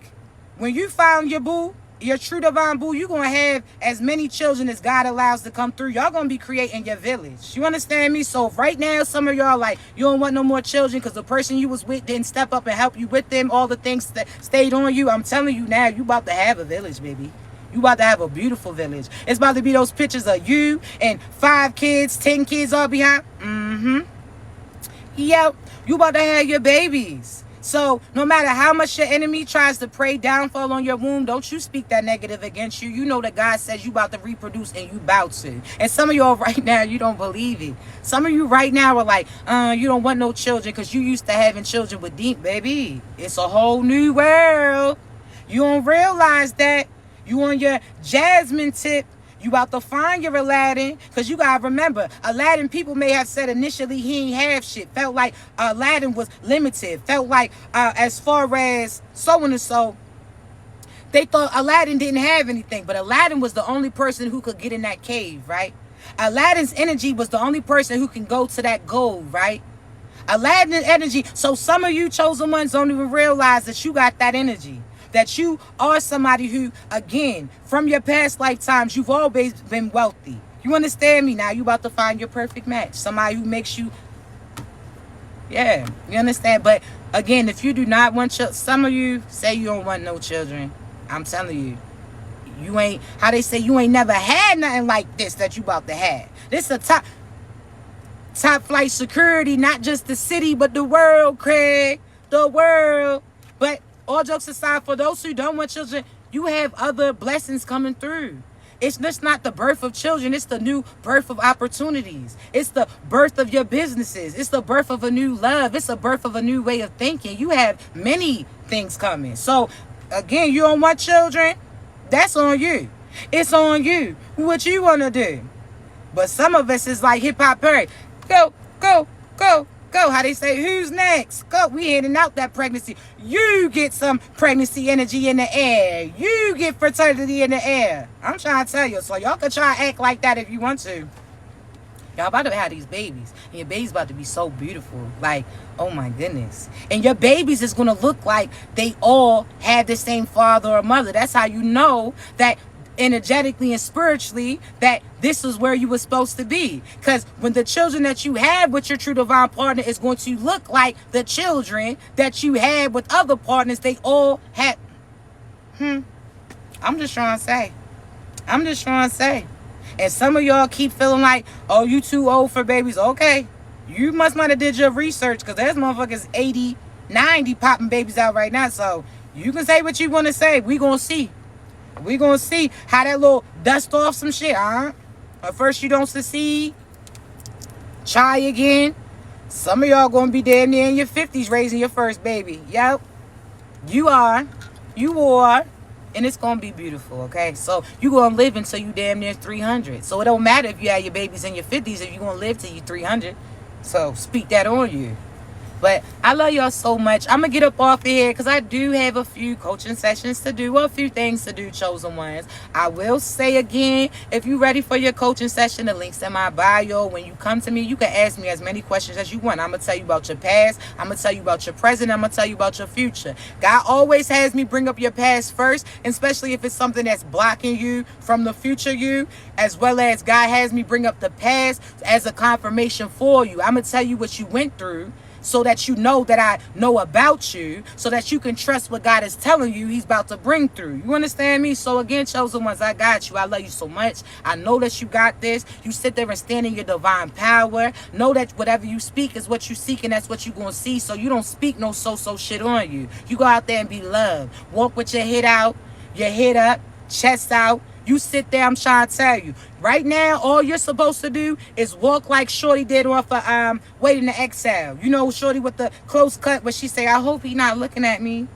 when you found your boo, your true divine boo, you're going to have as many children as God allows to come through. Y'all going to be creating your village. You understand me? So right now, some of y'all like, you don't want no more children because the person you was with didn't step up and help you with them. All the things that stayed on you. I'm telling you now, you about to have a village, baby. You about to have a beautiful village. It's about to be those pictures of you and 5 kids, 10 kids all behind. Yep. You about to have your babies. So no matter how much your enemy tries to pray downfall on your womb, don't you speak that negative against you. You know that God says you about to reproduce and you about to. And some of y'all right now, you don't believe it. Some of you right now are like, you don't want no children because you used to having children with deep, baby. It's a whole new world. You don't realize that. You on your Jasmine tip. You about to find your Aladdin, because you got to remember, Aladdin, people may have said initially he ain't have shit. Felt like Aladdin was limited. Felt like as far as so and so, they thought Aladdin didn't have anything. But Aladdin was the only person who could get in that cave, right? Aladdin's energy was the only person who can go to that gold, right? Aladdin's energy. So some of you chosen ones don't even realize that you got that energy. That you are somebody who, again, from your past lifetimes, you've always been wealthy. You understand me now? You about to find your perfect match. Somebody who makes you, yeah, you understand? But again, if you do not want some of you say you don't want no children. I'm telling you, you ain't, how they say, you ain't never had nothing like this that you about to have. This is a top flight security, not just the city, but the world, Craig. The world. But all jokes aside, for those who don't want children, you have other blessings coming through. It's just not the birth of children. It's the new birth of opportunities. It's the birth of your businesses. It's the birth of a new love. It's the birth of a new way of thinking. You have many things coming. So, again, you don't want children? That's on you. It's on you. What you want to do. But some of us is like hip-hop Perry. Go, go, go. Go. How they say, who's next? Go. We handing out that pregnancy. You get some pregnancy energy in the air. You get fertility in the air. I'm trying to tell you. So y'all can try to act like that if you want to. Y'all about to have these babies. And your baby's about to be so beautiful. Like, oh my goodness. And your babies is going to look like they all had the same father or mother. That's how you know that energetically and spiritually that this is where you were supposed to be. Because when the children that you have with your true divine partner is going to look like the children that you had with other partners, they all had. I'm just trying to say. And some of y'all keep feeling like, oh, you too old for babies. Okay, you must not have did your research, because there's motherfuckers 80, 90 popping babies out right now. So you can say what you want to say. We gonna see. We gonna see how that little dust off some shit, huh? At first you don't succeed. Try again. Some of y'all gonna be damn near in your 50s raising your first baby. Yep. You are. And it's gonna be beautiful, okay? So you gonna live until you damn near 300. So it don't matter if you have your babies in your 50s if you gonna live till you 300. So speak that on you. But I love y'all so much. I'm going to get up off of here because I do have a few coaching sessions to do, or a few things to do, chosen ones. I will say again, if you're ready for your coaching session, the link's in my bio. When you come to me, you can ask me as many questions as you want. I'm going to tell you about your past. I'm going to tell you about your present. I'm going to tell you about your future. God always has me bring up your past first, especially if it's something that's blocking you from the future you, as well as God has me bring up the past as a confirmation for you. I'm going to tell you what you went through, so that you know that I know about you, so that you can trust what God is telling you he's about to bring through. You understand me? So again, chosen ones, I got you. I love you so much. I know that you got this. You sit there and stand in your divine power. Know that whatever you speak is what you seek, and that's what you're going to see. So you don't speak no so-so shit on you. You go out there and be loved. Walk with your head out, your head up, chest out. You sit there, I'm trying to tell you. Right now, all you're supposed to do is walk like Shorty did off of Waiting to Exhale. You know, Shorty with the close cut where she say, I hope he not looking at me.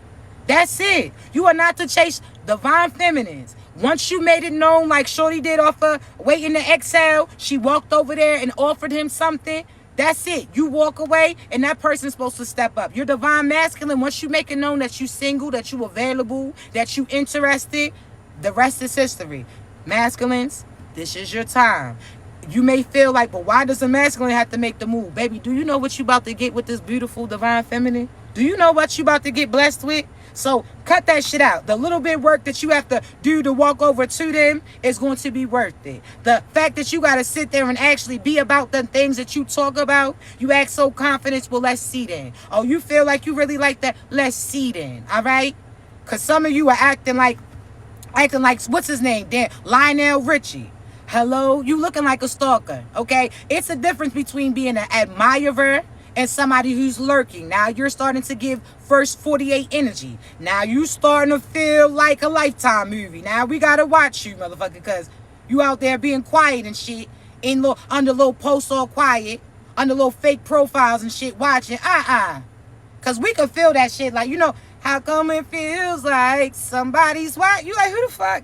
That's it. You are not to chase divine feminines. Once you made it known like Shorty did off of Waiting to Exhale, she walked over there and offered him something. That's it. You walk away and that person's supposed to step up. You're divine masculine. Once you make it known that you single, that you available, that you interested, the rest is history. Masculines, this is your time. You may feel like, but why does a masculine have to make the move? Baby, do you know what you about to get with this beautiful divine feminine? Do you know what you about to get blessed with? So cut that shit out. The little bit of work that you have to do to walk over to them is going to be worth it. The fact that you got to sit there and actually be about the things that you talk about, you act so confident, well, let's see then. Oh, you feel like you really like that? Let's see then, all right? Because some of you are acting like, what's his name? Dan, Lionel Richie. Hello? You looking like a stalker, okay? It's a difference between being an admirer and somebody who's lurking. Now you're starting to give first 48 energy. Now you starting to feel like a Lifetime movie. Now we gotta watch you, motherfucker, because you out there being quiet and shit, in little, under little posts all quiet, under little fake profiles and shit, watching. Because we can feel that shit. Like, you know, how come it feels like somebody's watching? You like, who the fuck?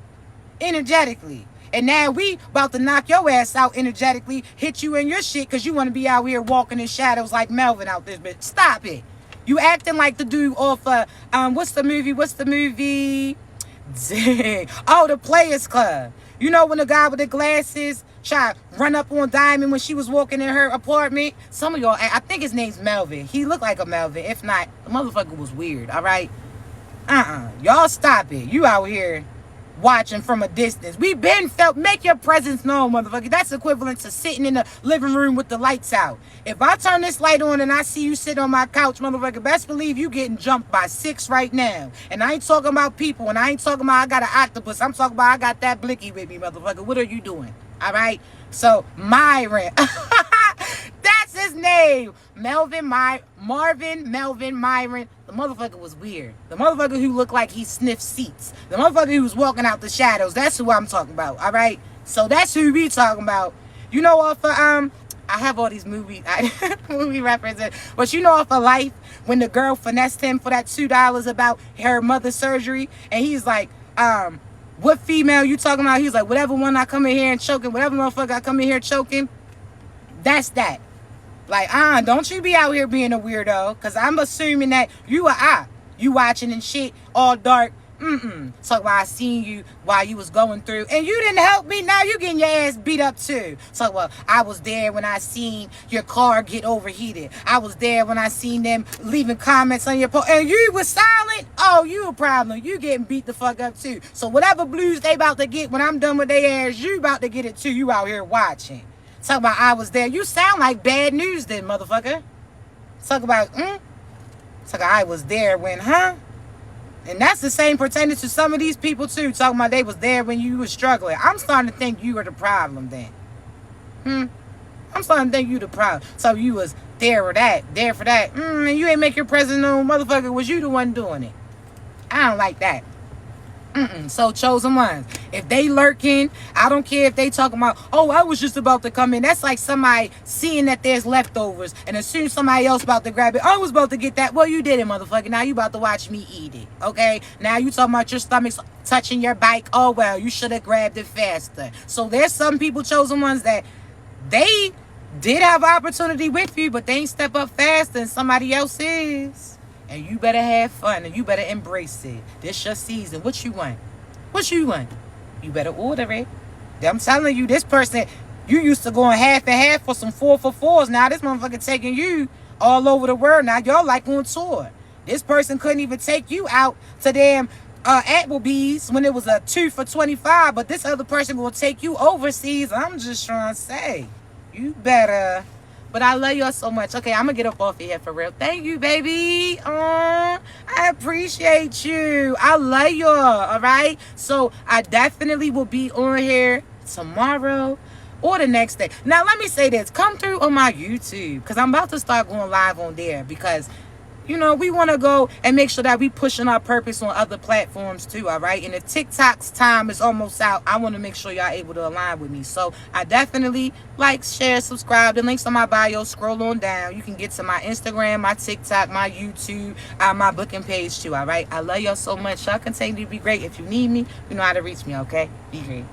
Energetically. And now we about to knock your ass out energetically, hit you in your shit because you want to be out here walking in shadows like Melvin out this bitch. Stop it. You acting like the dude off what's the movie? Dang. Oh, The Players Club. You know when the guy with the glasses tried to run up on Diamond when she was walking in her apartment? Some of y'all, I think his name's Melvin. He looked like a Melvin. If not, the motherfucker was weird, all right? Y'all stop it. You out here watching from a distance. We been felt, make your presence known, motherfucker. That's equivalent to sitting in the living room with the lights out. If I turn this light on and I see you sit on my couch, motherfucker, best believe you getting jumped by 6 right now. And I ain't talking about people, and I ain't talking about I got an octopus. I'm talking about I got that blicky with me, motherfucker. What are you doing? All right? So, Myron. That's his name. Marvin, Myron. The motherfucker was weird. The motherfucker who looked like he sniffed seats. The motherfucker who was walking out the shadows. That's who I'm talking about, all right? So that's who we talking about. You know, off of, I have all these movie references. But you know, off of Life, when the girl finessed him for that $2 about her mother's surgery, and he's like, what female you talking about? He's like, whatever one I come in here and choking, whatever motherfucker I come in here choking, that's that. Like, don't you be out here being a weirdo, because I'm assuming that you are you watching and shit all dark. So while I seen you while you was going through, and you didn't help me, now you getting your ass beat up too. So, well, I was there when I seen your car get overheated. I was there when I seen them leaving comments on your post, and you was silent. Oh, you a problem. You getting beat the fuck up too. So whatever blues they about to get when I'm done with their ass, you about to get it too. You out here watching. Talk about I was there. You sound like bad news then, motherfucker. Talk about, Talk about I was there when, And that's the same pertaining to some of these people too. Talking about they was there when you was struggling. I'm starting to think you were the problem then. I'm starting to think you the problem. So you was there for that. And you ain't make your presence known, motherfucker. Was you the one doing it? I don't like that. So chosen ones, if they lurking, I don't care if they talking about, oh, I was just about to come in. That's like somebody seeing that there's leftovers, and as soon as somebody else about to grab it, I was about to get that. Well, you did it, motherfucker. Now you about to watch me eat it. Okay, now you talking about your stomach's touching your bike. Oh, well, you should have grabbed it faster. So there's some people, chosen ones, that they did have opportunity with you, but they ain't step up faster than somebody else is. And you better have fun, and you better embrace it. This your season. What you want? You better order it. I'm telling you, this person, you used to going half and half for some 4-for-4s. Now this motherfucker taking you all over the world. Now y'all like on tour. This person couldn't even take you out to damn Applebee's when it was a 2 for $25. But this other person will take you overseas. I'm just trying to say, you better. But I love y'all so much. Okay, I'm going to get up off of here for real. Thank you, baby. I appreciate you. I love y'all, all right? So I definitely will be on here tomorrow or the next day. Now, let me say this. Come through on my YouTube, because I'm about to start going live on there, because you know, we want to go and make sure that we pushing our purpose on other platforms too, all right? And if TikTok's time is almost out, I want to make sure y'all able to align with me. So I definitely like, share, subscribe. The links on my bio, scroll on down. You can get to my Instagram, my TikTok, my YouTube, my booking page too, all right? I love y'all so much. Y'all continue to be great. If you need me, you know how to reach me, okay? Be great.